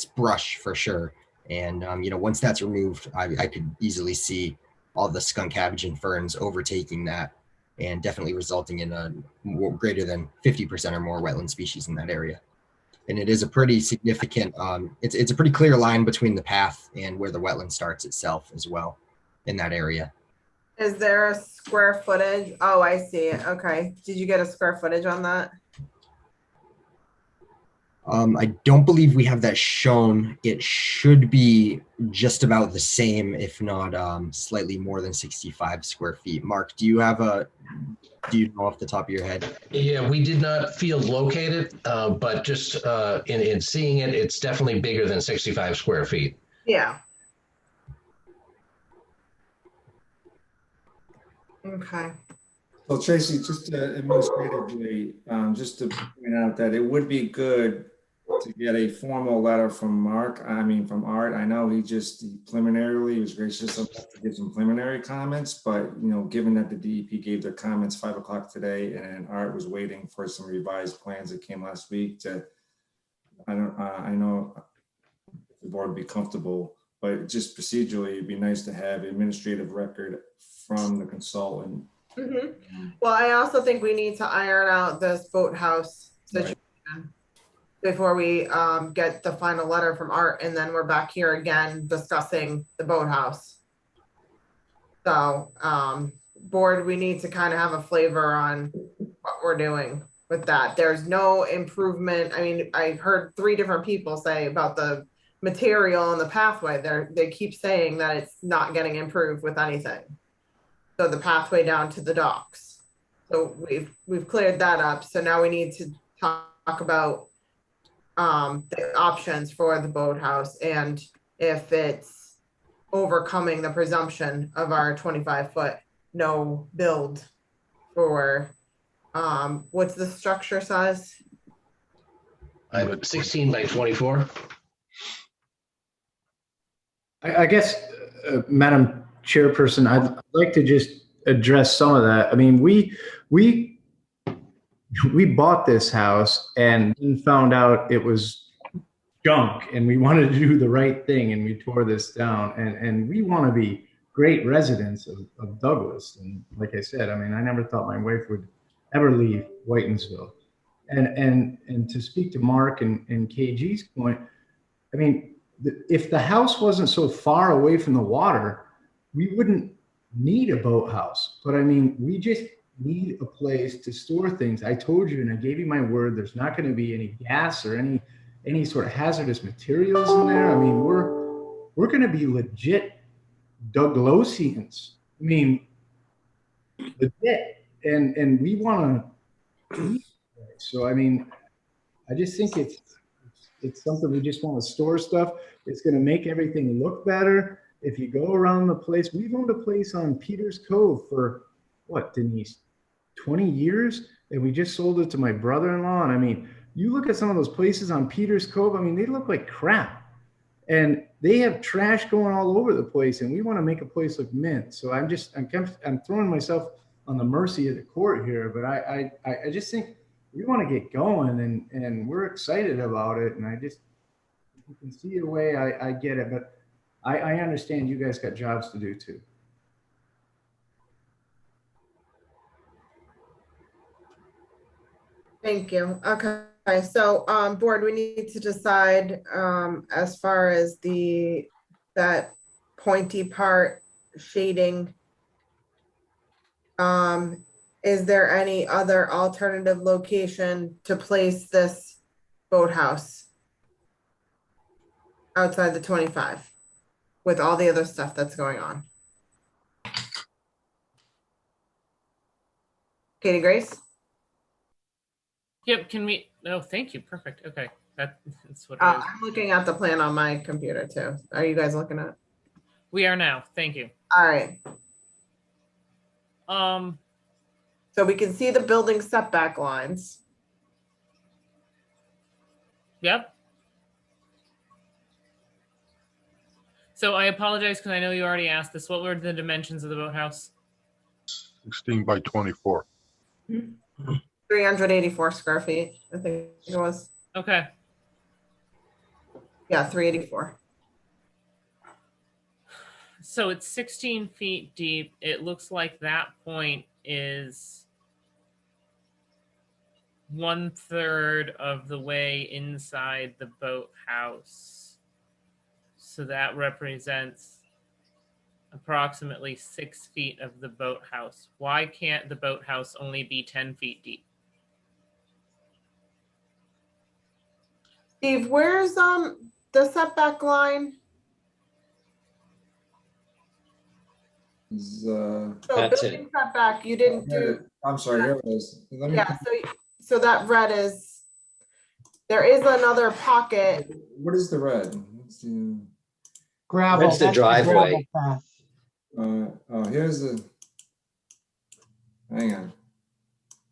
brush for sure. And once that's removed, I could easily see all the skunk cabbage and ferns overtaking that, and definitely resulting in a greater than 50% or more wetland species in that area. And it is a pretty significant, it's a pretty clear line between the path and where the wetland starts itself as well in that area. Is there a square footage? Oh, I see it. Okay. Did you get a square footage on that? I don't believe we have that shown. It should be just about the same, if not slightly more than 65 square feet. Mark, do you know off the top of your head? Yeah, we did not field locate it, but just in seeing it, it's definitely bigger than 65 square feet. Yeah. Okay. Well, Tracy, just administratively, just to point out that it would be good to get a formal letter from Art. I know he preliminarily was gracious enough to give some preliminary comments, but given that the DEP gave their comments 5 o'clock today and Art was waiting for some revised plans that came last week I know the board would be comfortable, but just procedurally, it'd be nice to have administrative record from the consultant. Well, I also think we need to iron out this boathouse situation before we get the final letter from Art, and then we're back here again discussing the boathouse. So, board, we need to kind of have a flavor on what we're doing with that. There's no improvement. I mean, I heard 3 different people say about the material and the pathway. They keep saying that it's not getting improved with anything. So the pathway down to the docks. So we've cleared that up. So now we need to talk about the options for the boathouse and if it's overcoming the presumption of our 25-foot no build for what's the structure size? I have 16 by 24. I guess, Madam Chairperson, I'd like to just address some of that. I mean, we bought this house and found out it was junk, and we wanted to do the right thing, and we tore this down. And we want to be great residents of Douglas. And like I said, I mean, I never thought my wife would ever leave Whitensville. And to speak to Mark and KG's point, I mean, if the house wasn't so far away from the water, we wouldn't need a boathouse. But I mean, we just need a place to store things. I told you, and I gave you my word, there's not going to be any gas or any sort of hazardous materials in there. I mean, we're going to be legit Douglosians. I mean, legit. And we want to. So I mean, I just think it's something we just want to store stuff. It's going to make everything look better. If you go around the place, we've owned a place on Peters Cove for what, Denise, 20 years? And we just sold it to my brother-in-law. And I mean, you look at some of those places on Peters Cove, I mean, they look like crap. And they have trash going all over the place, and we want to make a place look mint. So I'm throwing myself on the mercy of the court here, but I just think we want to get going, and we're excited about it. And you can see the way I get it, but I understand you guys got jobs to do too. Thank you. Okay, so board, we need to decide as far as that pointy part shading. Is there any other alternative location to place this boathouse outside the 25 with all the other stuff that's going on? Katie Grace? Yep, can we, oh, thank you, perfect, okay, that's what it is. I'm looking at the plan on my computer too. Are you guys looking at? We are now, thank you. All right, Um, so we can see the building setback lines. yep. So I apologize because I know you already asked this. What were the dimensions of the boathouse? 16 by 24. 384 square feet, I think it was. Okay. Yeah, 384. So it's 16 feet deep. It looks like that point is 1/3 of the way inside the boathouse. So that represents approximately 6 feet of the boathouse. Why can't the boathouse only be 10 feet deep? Steve, where's the setback line? So That's building setback, you didn't do. I'm sorry, here it is. Let me- Yeah, so that red is, there is another pocket. What is the red? Let's see. Gravel. That's the that's driveway. gravel path. Oh, here's the, hang on.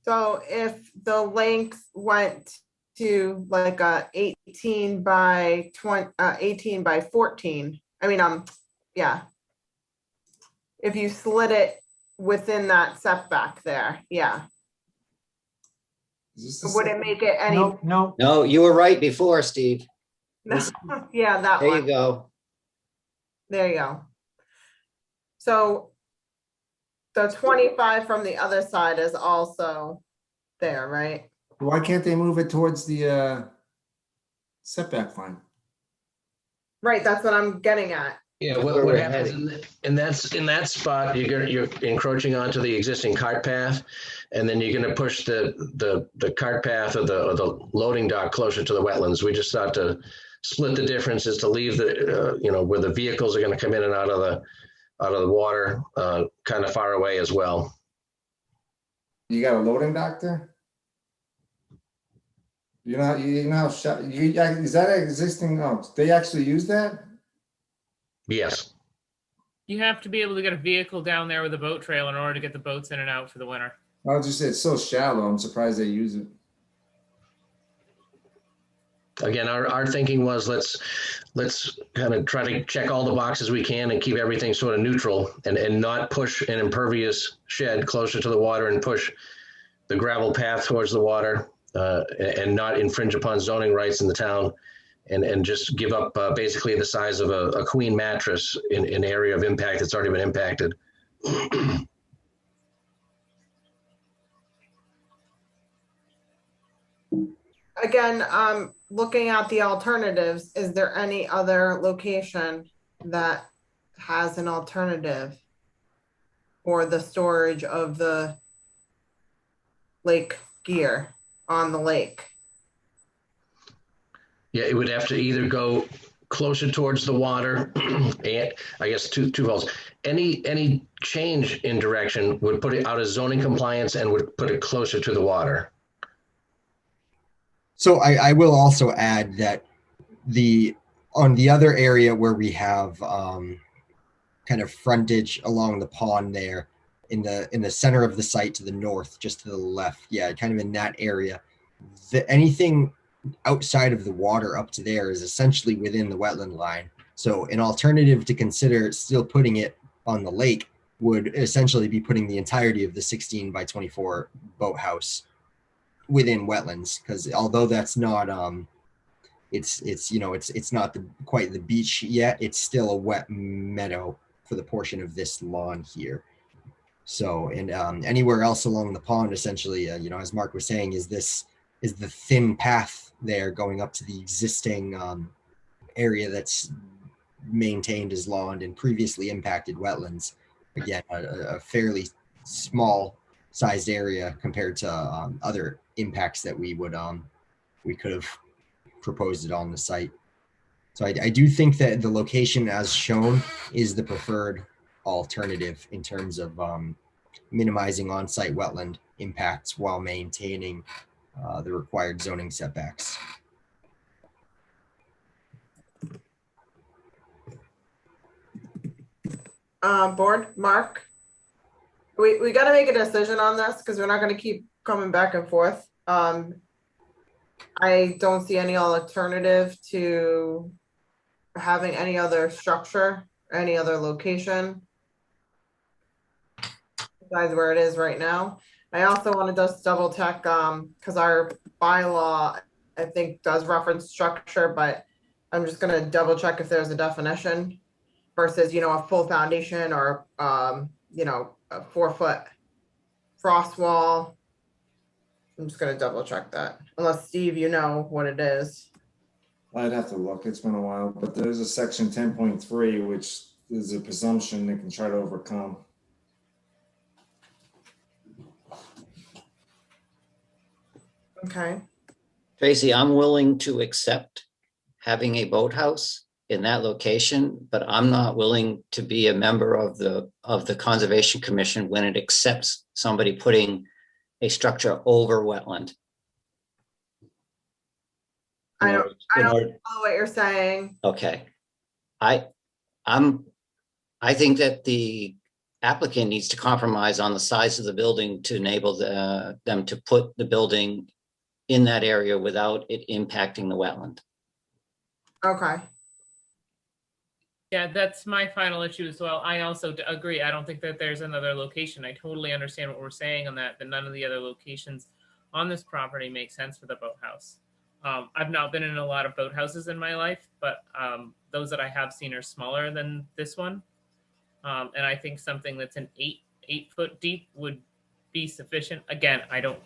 So if the length went to like a 18 by 20, 18 by 14, I mean, yeah. If you slid it within that setback there, yeah. Is this the Would it make it any? Nope, nope. No, you were right before, Steve. Yeah, that There one. you go. There you go. So the 25 from the other side is also there, right? Why can't they move it towards the setback line? Right, that's what I'm getting at. Yeah, Where what we're happens in that spot, you're encroaching onto the existing cart path, and then you're gonna push the cart path or the loading dock closer to the wetlands. We just thought to split the differences to leave the, where the vehicles are gonna come in and out of the water, kind of far away as well. You got a loading dock there? You know how, is that existing? Oh, they actually use that? Yes. You have to be able to get a vehicle down there with a boat trail in order to get the boats in and out for the winter. I was just, it's so shallow. I'm surprised they use it. Again, our thinking was let's kind of try to check all the boxes we can and keep everything sort of neutral and not push an impervious shed closer to the water and push the gravel path towards the water, and not infringe upon zoning rights in the town, and just give up basically the size of a queen mattress in an area of impact that's already been impacted. Again, looking at the alternatives, is there any other location that has an alternative for the storage of the lake gear on the lake? Yeah, it would have to either go closer towards the water, and I guess two folds. Any change in direction would put it out of zoning compliance and would put it closer to the water. So I will also add that on the other area where we have kind of frontage along the pond there in the center of the site to the north, just to the left, yeah, kind of in that area, anything outside of the water up to there is essentially within the wetland line. So an alternative to consider still putting it on the lake would essentially be putting the entirety of the 16 by 24 boathouse within wetlands, because although that's not it's not quite the beach yet, it's still a wet meadow for the portion of this lawn here. So, and anywhere else along the pond, essentially, as Mark was saying, is the thin path there going up to the existing area that's maintained as lawn and previously impacted wetlands. Again, a fairly small sized area compared to other impacts that we could have proposed it on the site. So I do think that the location as shown is the preferred alternative in terms of minimizing on-site wetland impacts while maintaining the required zoning setbacks. Board, Mark? We gotta make a decision on this because we're not gonna keep coming back and forth. I don't see any alternative to having any other structure, any other location besides where it is right now. I also want to just double check, because our bylaw, I think, does reference structure, but I'm just gonna double check if there's a definition versus, you know, a full foundation or, you know, a 4-foot frost wall. I'm just gonna double check that, unless Steve, you know what it is. I'd have to look, it's been a while, but there's a section 10.3, which is a presumption they can try to overcome. Okay. Tracy, I'm willing to accept having a boathouse in that location, but I'm not willing to be a member of the Conservation Commission when it accepts somebody putting a structure over wetland. I don't know what you're saying. Okay. I think that the applicant needs to compromise on the size of the building to enable them to put the building in that area without it impacting the wetland. Okay. Yeah, that's my final issue as well. I also agree. I don't think that there's another location. I totally understand what we're saying on that none of the other locations on this property make sense for the boathouse. I've not been in a lot of boathouses in my life, but those that I have seen are smaller than this one. And I think something that's an 8 foot deep would be sufficient. Again, I don't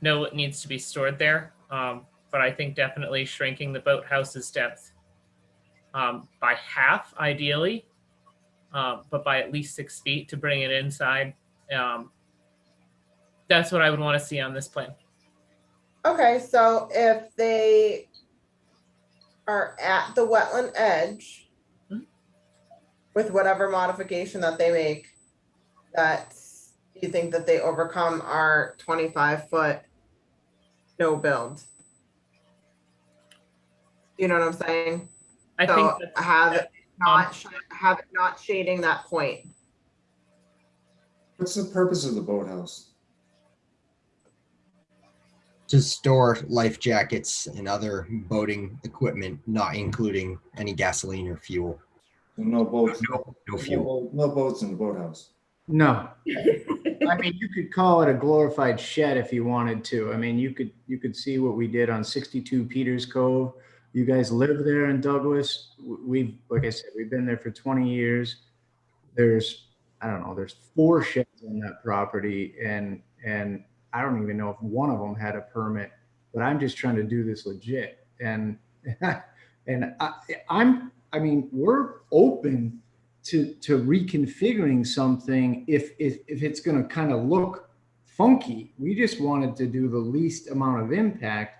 know what needs to be stored there, but I think definitely shrinking the boathouse's depth by half, ideally, but by at least 6 feet to bring it inside. That's what I would want to see on this plan. Okay, so if they are at the wetland edge with whatever modification that they make, that you think that they overcome our 25-foot no build. You know what I'm saying? I think have it not shading that point. What's the purpose of the boathouse? To store life jackets and other boating equipment, not including any gasoline or fuel. So no boats, no fuel. No boats in the boathouse. No. I mean, you could call it a glorified shed if you wanted to. I mean, you could see what we did on 62 Peters Cove. You guys live there in Douglas. Like I said, we've been there for 20 years. There's 4 sheds on that property, and I don't even know if one of them had a permit, but I'm just trying to do this legit. And we're open to reconfiguring something if it's going to kind of look funky. We just wanted to do the least amount of impact.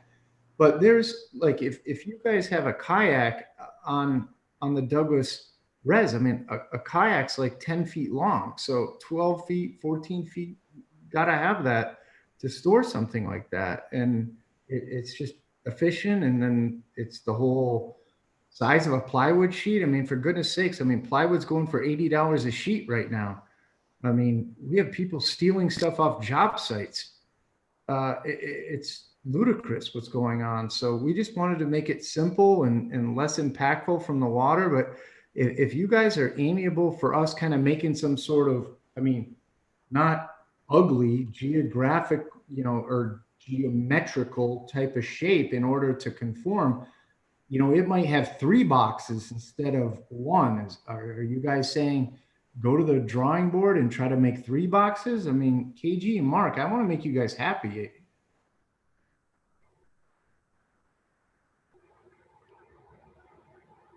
But there's like, if you guys have a kayak on the Douglas res, I mean, a kayak's like 10 feet long. So 12 feet, 14 feet, gotta have that to store something like that. And it's just efficient. And then it's the whole size of a plywood sheet. I mean, for goodness sakes, I mean, plywood's going for $80 a sheet right now. I mean, we have people stealing stuff off job sites. It's ludicrous what's going on. So we just wanted to make it simple and less impactful from the water. But if you guys are amiable for us kind of making some sort of, I mean, not ugly geographic, or geometrical type of shape in order to conform, it might have 3 boxes instead of 1. Are you guys saying go to the drawing board and try to make 3 boxes? I mean, KG and Mark, I want to make you guys happy.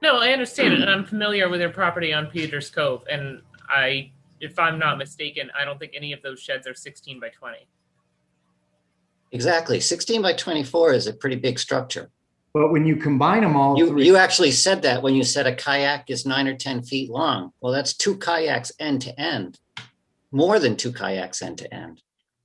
No, I understand it, and I'm familiar with your property on Peters Cove, and if I'm not mistaken, I don't think any of those sheds are 16 by 20. Exactly. 16 by 24 is a pretty big structure. But when you combine them all, you actually said that when you said a kayak is 9 or 10 feet long. Well, that's 2 kayaks end to end, more than 2 kayaks end to end.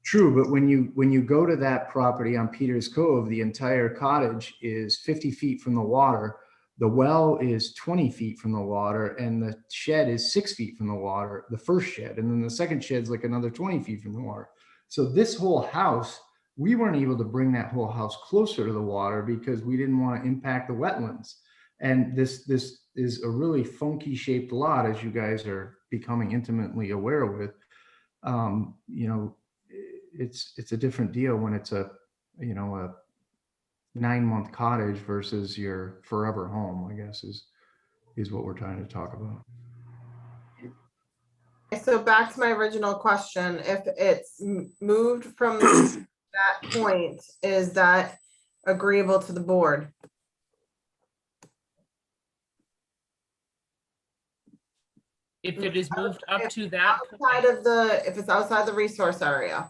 True, but when you go to that property on Peters Cove, the entire cottage is 50 feet from the water. The well is 20 feet from the water, and the shed is 6 feet from the water, the first shed. And then the second shed's like another 20 feet from the water. So this whole house, we weren't able to bring that whole house closer to the water because we didn't want to impact the wetlands. And this is a really funky shaped lot, as you guys are becoming intimately aware with. You know, it's a different deal when it's a 9-month cottage versus your forever home, I guess is what we're trying to talk about. So back to my original question, if it's moved from that point, is that agreeable to the board? If it is moved up to that outside of the, if it's outside the resource area,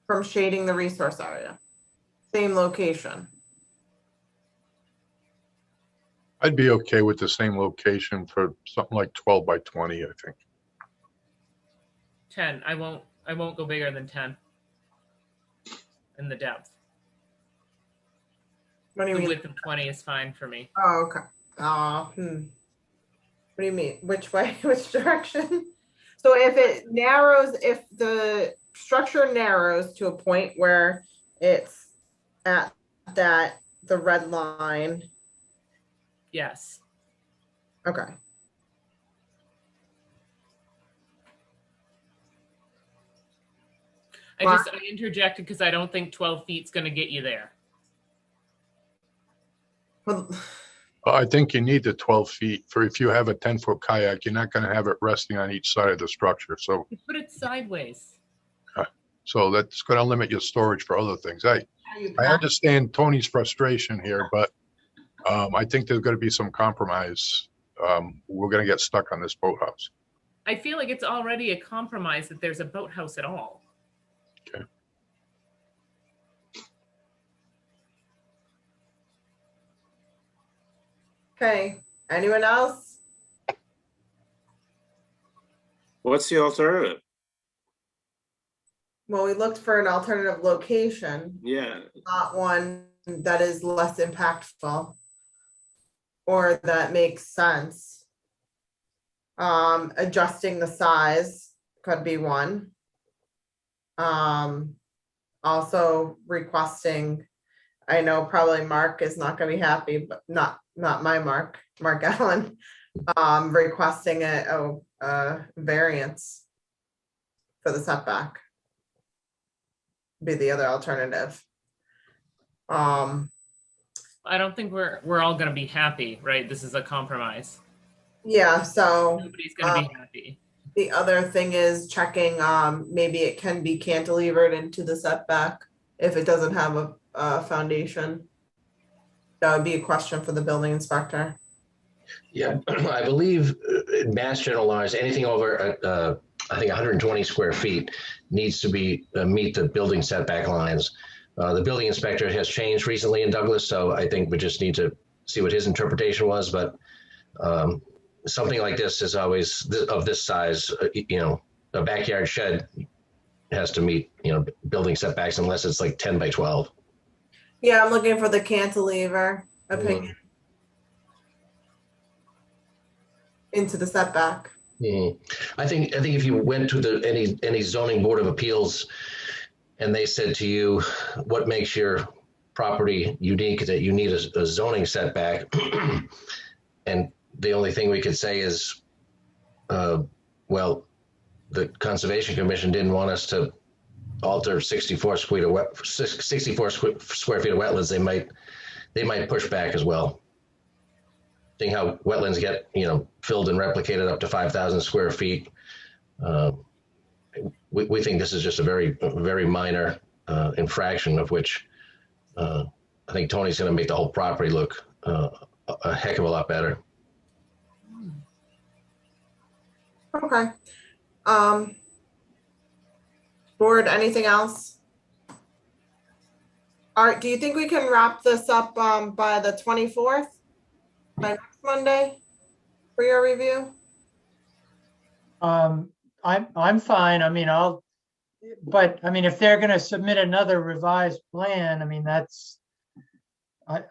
from shading the resource area, same location. I'd be okay with the same location for something like 12 by 20, I think. 10, I won't go bigger than 10 in the depth. What do you The mean? width of 20 is fine for me. Oh, okay. What do you mean? Which way? Which direction? So if it narrows, if the structure narrows to a point where it's at the red line. Yes. Okay. I interjected because I don't think 12 feet's going to get you there. Well, I think you need the 12 feet for if you have a 10-foot kayak, you're not going to have it resting on each side of the structure. So, You put it sideways. so that's going to limit your storage for other things. I understand Tony's frustration here, but I think there's going to be some compromise. We're going to get stuck on this boathouse. I feel like it's already a compromise that there's a boathouse at all. Okay. okay. Anyone else? What's the alternative? Well, we looked for an alternative location, Yeah, not one that is less impactful or that makes sense. Adjusting the size could be one. Also requesting, I know probably Mark is not gonna be happy, but not my Mark Allen, requesting a variance for the setback. Be the other alternative. I don't think we're all going to be happy, right? This is a compromise. Yeah, so Nobody's going to be happy. the other thing is checking, maybe it can be cantilevered into the setback if it doesn't have a foundation. That would be a question for the building inspector. Yeah, I believe Mass General laws, anything over, I think 120 square feet needs to be meet the building setback lines. The building inspector has changed recently in Douglas, so I think we just need to see what his interpretation was. But something like this is always of this size. A backyard shed has to meet building setbacks unless it's like 10 by 12. Yeah, I'm looking for the cantilever opinion into the setback. I think if you went to any zoning board of appeals and they said to you, what makes your property unique, that you need a zoning setback, and the only thing we could say is, well, the Conservation Commission didn't want us to alter 64 square feet of wetlands, they might push back as well. Seeing how wetlands get filled and replicated up to 5,000 square feet, we think this is just a very minor infraction, of which I think Tony's going to make the whole property look a heck of a lot better. Okay. Board, anything else? Art, do you think we can wrap this up by the 24th? By next Monday for your review? I'm fine. I mean, I'll but I mean, if they're gonna submit another revised plan, I mean,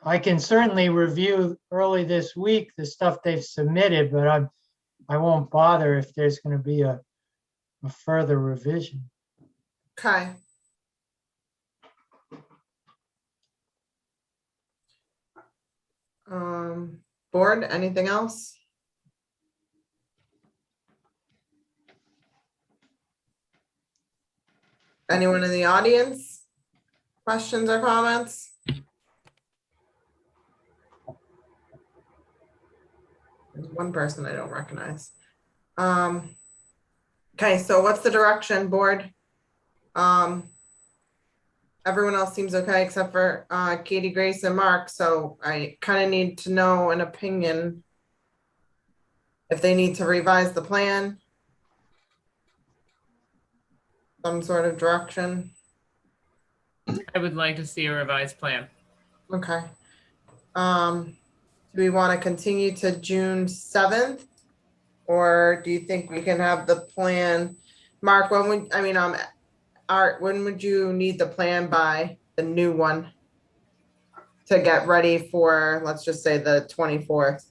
I can certainly review early this week the stuff they've submitted, but I won't bother if there's gonna be a further revision. Okay. Board, anything else? Anyone in the audience? Questions or comments? There's one person I don't recognize. Okay, so what's the direction, board? Everyone else seems okay except for Katie, Grace, and Mark, so I kind of need to know an opinion if they need to revise the plan. Some sort of direction. I would like to see a revised plan. Okay. Do we want to continue to June 7th? Or do you think we can have the plan? Mark, when would, I mean, Art, when would you need the plan by, the new one? To get ready for, let's just say the 24th.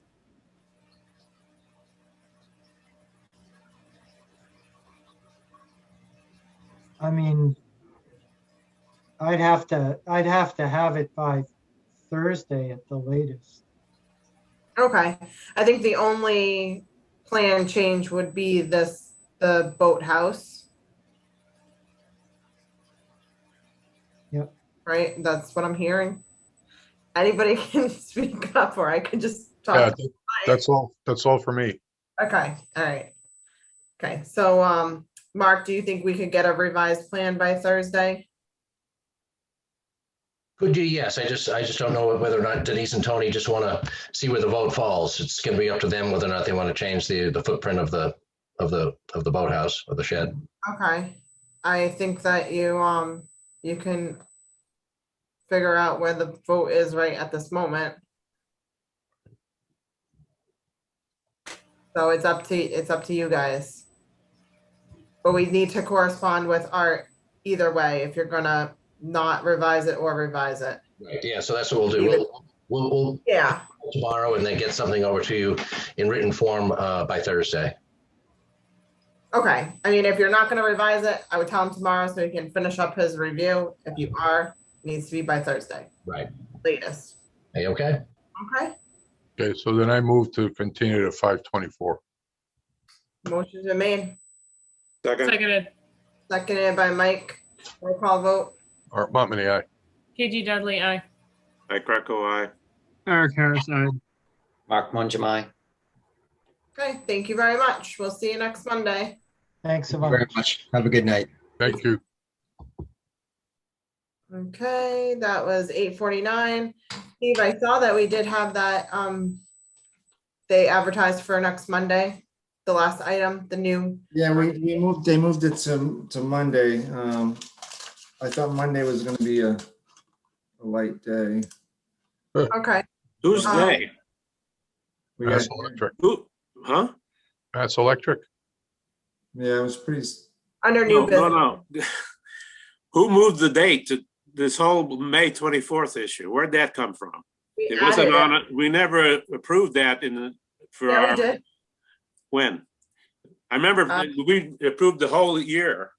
I mean, I'd have to have it by Thursday at the latest. Okay, I think the only plan change would be the boathouse. Yep. Right, that's what I'm hearing. Anybody can speak up, or I could just Yeah, talk. that's all for me. Okay, all right. Okay, so, Mark, do you think we could get a revised plan by Thursday? Could you? Yes, I just don't know whether or not Denise and Tony just want to see where the vote falls. It's going to be up to them whether or not they want to change the footprint of the boathouse or the shed. Okay, I think that you can figure out where the vote is right at this moment. So it's up to you guys. But we need to correspond with Art either way, if you're gonna not revise it or revise it. Right. Yeah. So that's what we'll do. We'll Yeah. tomorrow and then get something over to you in written form by Thursday. Okay, I mean, if you're not gonna revise it, I would tell him tomorrow so he can finish up his review. If you are, it needs to be by Thursday, Right. latest. Hey, okay. Okay, Okay, so then I move to continue to 5/24. motion's been made, Seconded. seconded by Mike. Roll call vote. Art Monmany, aye. KG Dudley, aye. Hi, Greco, aye. Eric Harris, aye. Mark Monjamai. Okay, thank you very much. We'll see you next Monday. Thanks a Thank you very bunch. much. Have a good night. Thank you. Okay, that was 8:49. Steve, I saw that we did have that, they advertised for next Monday, the last item, the new. Yeah, they moved it to Monday. I thought Monday was gonna be a light day. Okay. Who's Um, they? We got, That's electric. Who? Huh? That's electric. yeah, it was pretty, Under new No, business. no. Who moved the date to this whole May 24th issue? Where'd that come from? We It wasn't added on it. We never approved that for Yeah, we our, did. when? I remember we approved the whole year,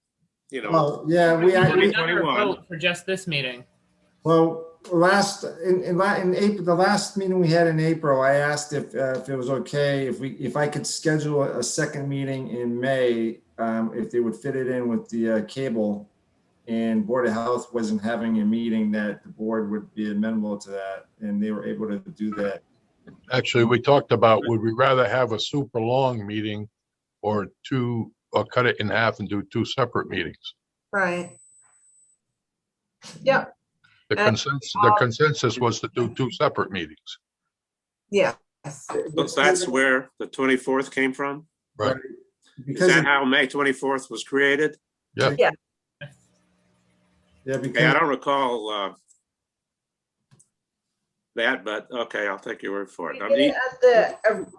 you know. well, yeah, We did another 2021. vote for just this meeting. well, in April, the last meeting we had in April, I asked if it was okay, if I could schedule a second meeting in May, if they would fit it in with the cable. And Board of Health wasn't having a meeting, that the board would be amenable to that, and they were able to do that. Actually, we talked about, would we rather have a super long meeting or cut it in half and do two separate meetings? Right. Yep, The And- consensus was to do two separate meetings. yeah. But that's where the 24th came from? Right. Is Because, that how May 24th was created? Yeah. Yeah. yeah, Hey, I because, don't recall that, but okay, I'll take your word for it. I mean,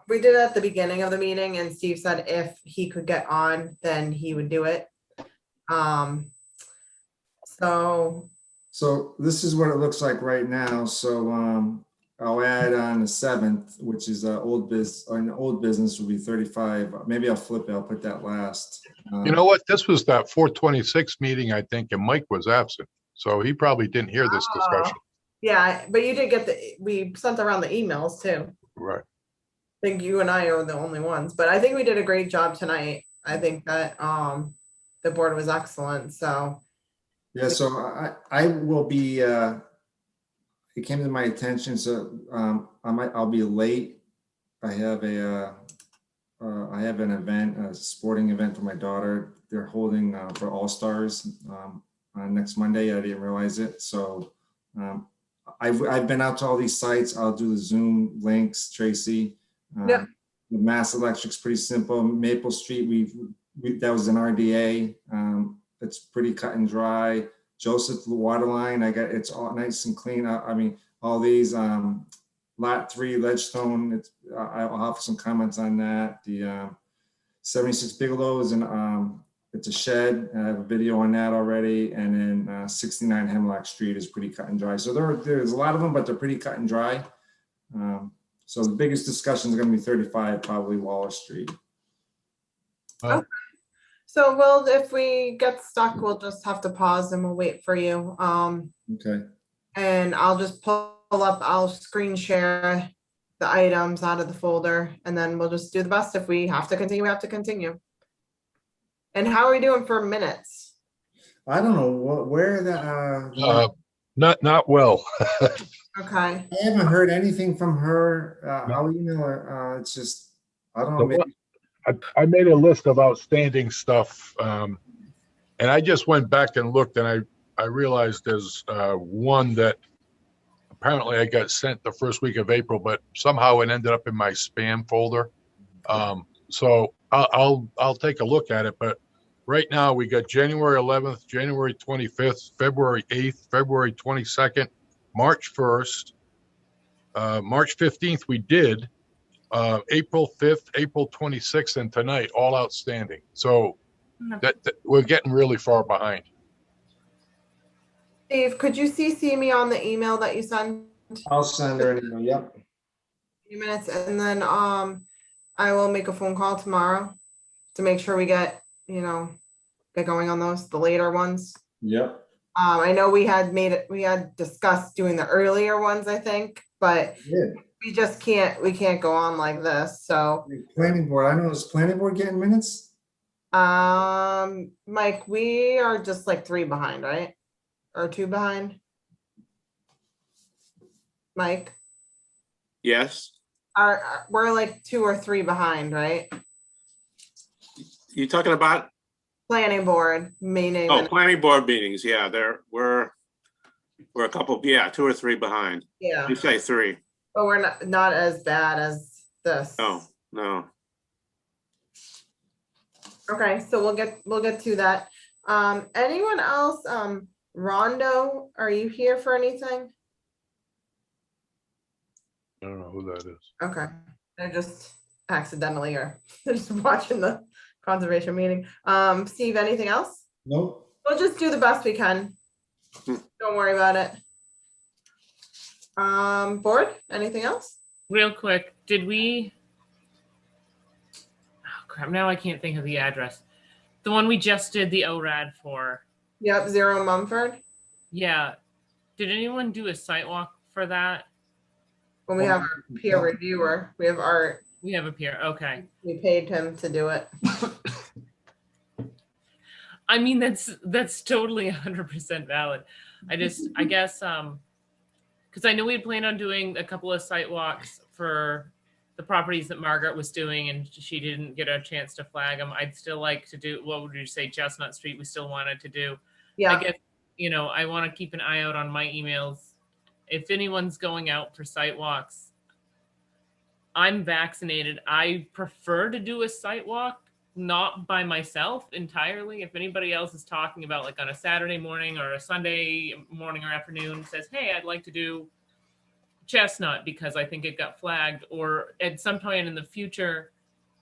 We did it at the beginning of the meeting, and Steve said if he could get on, then he would do it. So, So this is what it looks like right now. So I'll add on the 7th, which is old business will be 35. Maybe I'll flip it. I'll put that last. You know what? This was that 426 meeting, I think, and Mike was absent. So he probably didn't hear this discussion. yeah, but you did get we sent around the emails too. Right. I think you and I are the only ones, but I think we did a great job tonight. I think that the board was excellent. So Yeah, so I will be, it came to my attention, so I'll be late. I have an event, a sporting event for my daughter. They're holding for All-Stars next Monday. I didn't realize it. So I've been out to all these sites. I'll do the Zoom links, Tracy. Yeah. The Mass Electric's pretty simple. Maple Street, that was an RDA. It's pretty cut and dry. Joseph, the water line, it's all nice and clean. I mean, all these lot 3 Ledgestone. I'll have some comments on that. The 76 Bigelows, and it's a shed. I have a video on that already. And then 69 Hemlock Street is pretty cut and dry. So there's a lot of them, but they're pretty cut and dry. So the biggest discussion is going to be 35, probably Waller Street. okay. So if we get stuck, we'll just have to pause and we'll wait for you. Okay. And I'll just pull up, I'll screen share the items out of the folder, and then we'll just do the best. If we have to continue, we have to continue. And how are we doing for minutes? I don't know where the not well. Okay. I haven't heard anything from her. I'll email her. It's just, I don't know. Maybe. I made a list of outstanding stuff, and I just went back and looked, and I realized there's one that apparently I got sent the first week of April, but somehow it ended up in my spam folder. So I'll take a look at it. But right now we got January 11th, January 25th, February 8th, February 22nd, March 1st, March 15th we did, April 5th, April 26th, and tonight, all outstanding. So that we're getting really far behind. Steve, could you CC me on the email that you sent? I'll send her an email. Yep. Few minutes, and then I will make a phone call tomorrow to make sure we get going on those, the later ones. Yep. I know we had discussed doing the earlier ones, I think, but we just we can't go on like this. So planning board, I know, is planning board getting minutes? Mike, we are just like 3 behind, right? Or 2 behind? Mike? Yes. We're like 2 or 3 behind, right? You talking about? Planning board meeting. Oh, planning board meetings. Yeah, we're a couple, 2 or 3 behind. Yeah. You say 3. But we're not as bad as this. No. Okay, so we'll get to that. Anyone else? Rondo, are you here for anything? I don't know who that is. Okay, they're just accidentally or they're just watching the conservation meeting. Steve, anything else? Nope. We'll just do the best we can. Don't worry about it. Board, anything else? Real quick, did we? Oh crap! Now I can't think of the address. The one we just did the ORAD for. Yep, 0 Mumford. Yeah. Did anyone do a site walk for that? When we have our peer reviewer, we have Art. We have a peer. Okay. We paid him to do it. I mean, that's totally 100% valid. I guess, because I know we had planned on doing a couple of site walks for the properties that Margaret was doing, and she didn't get a chance to flag them. I'd still like to do, what would you say, Chestnut Street we still wanted to do. Yeah. I guess, I want to keep an eye out on my emails. If anyone's going out for site walks, I'm vaccinated. I prefer to do a site walk, not by myself entirely. If anybody else is talking about like on a Saturday morning or a Sunday morning or afternoon, says, hey, I'd like to do Chestnut because I think it got flagged, or at some point in the future,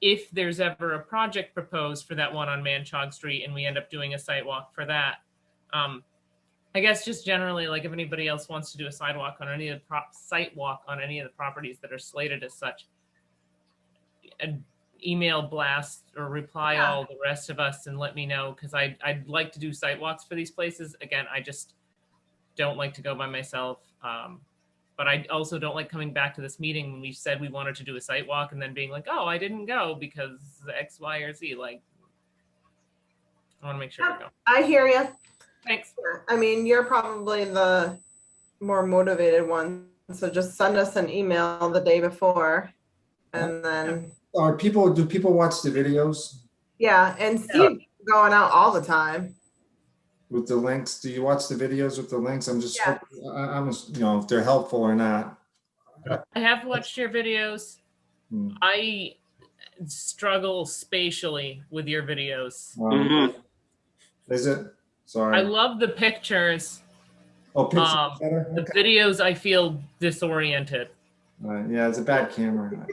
if there's ever a project proposed for that one on Manchog Street and we end up doing a site walk for that, I guess just generally, like if anybody else wants to do a sidewalk on any of the site walk on any of the properties that are slated as such, an email blast or reply all the rest of us and let me know, because I'd like to do site walks for these places. Again, I just don't like to go by myself. But I also don't like coming back to this meeting when we said we wanted to do a site walk and then being like, oh, I didn't go because X, Y, or Z. Like, I want to make sure we go. I hear you. Thanks. I mean, you're probably the more motivated one, so just send us an email the day before, and then. Do people watch the videos Yeah, and Steve going out all the time. with the links? Do you watch the videos with the links? I'm just, Yeah. I'm, you know, if they're helpful or not. I have watched your videos. I struggle spatially with your videos. Is it? Sorry. I love the pictures. Oh, pictures better? The videos, I feel disoriented. Yeah, it's a bad camera.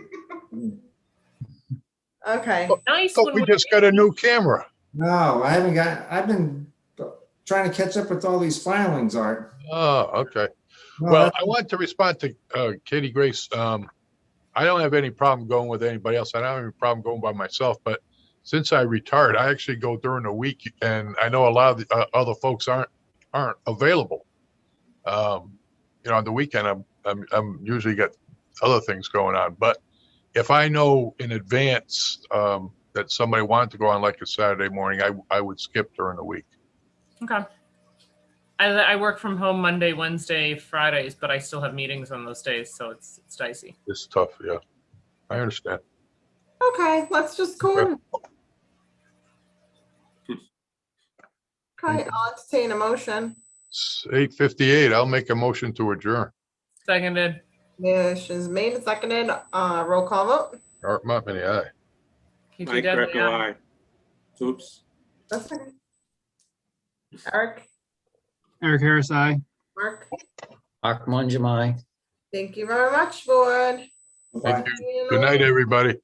Okay. Nice. Oh, we just got a new camera. No, I haven't got, I've been trying to catch up with all these filings, Art. Oh, okay. Well, I want to respond to Katie Grace. I don't have any problem going with anybody else. I don't have any problem going by myself, but since I retired, I actually go during the week, and I know a lot of the other folks aren't available. You know, on the weekend, I'm usually got other things going on. But if I know in advance that somebody wanted to go on like a Saturday morning, I would skip during the week. Okay. I work from home Monday, Wednesday, Fridays, but I still have meetings on those days, so it's dicey. It's tough, yeah. I understand. Okay, let's just go on. Okay, I'll entertain a motion. It's 8:58. I'll make a motion to adjourn. Seconded. Motion's made and seconded. Roll call vote. Art Montminy, aye. Mike Greco, aye. Oops. That's okay. Eric, Eric Harris, aye. Mark, Mark Monjamai. thank you very much, board. Thank you. Good night, everybody.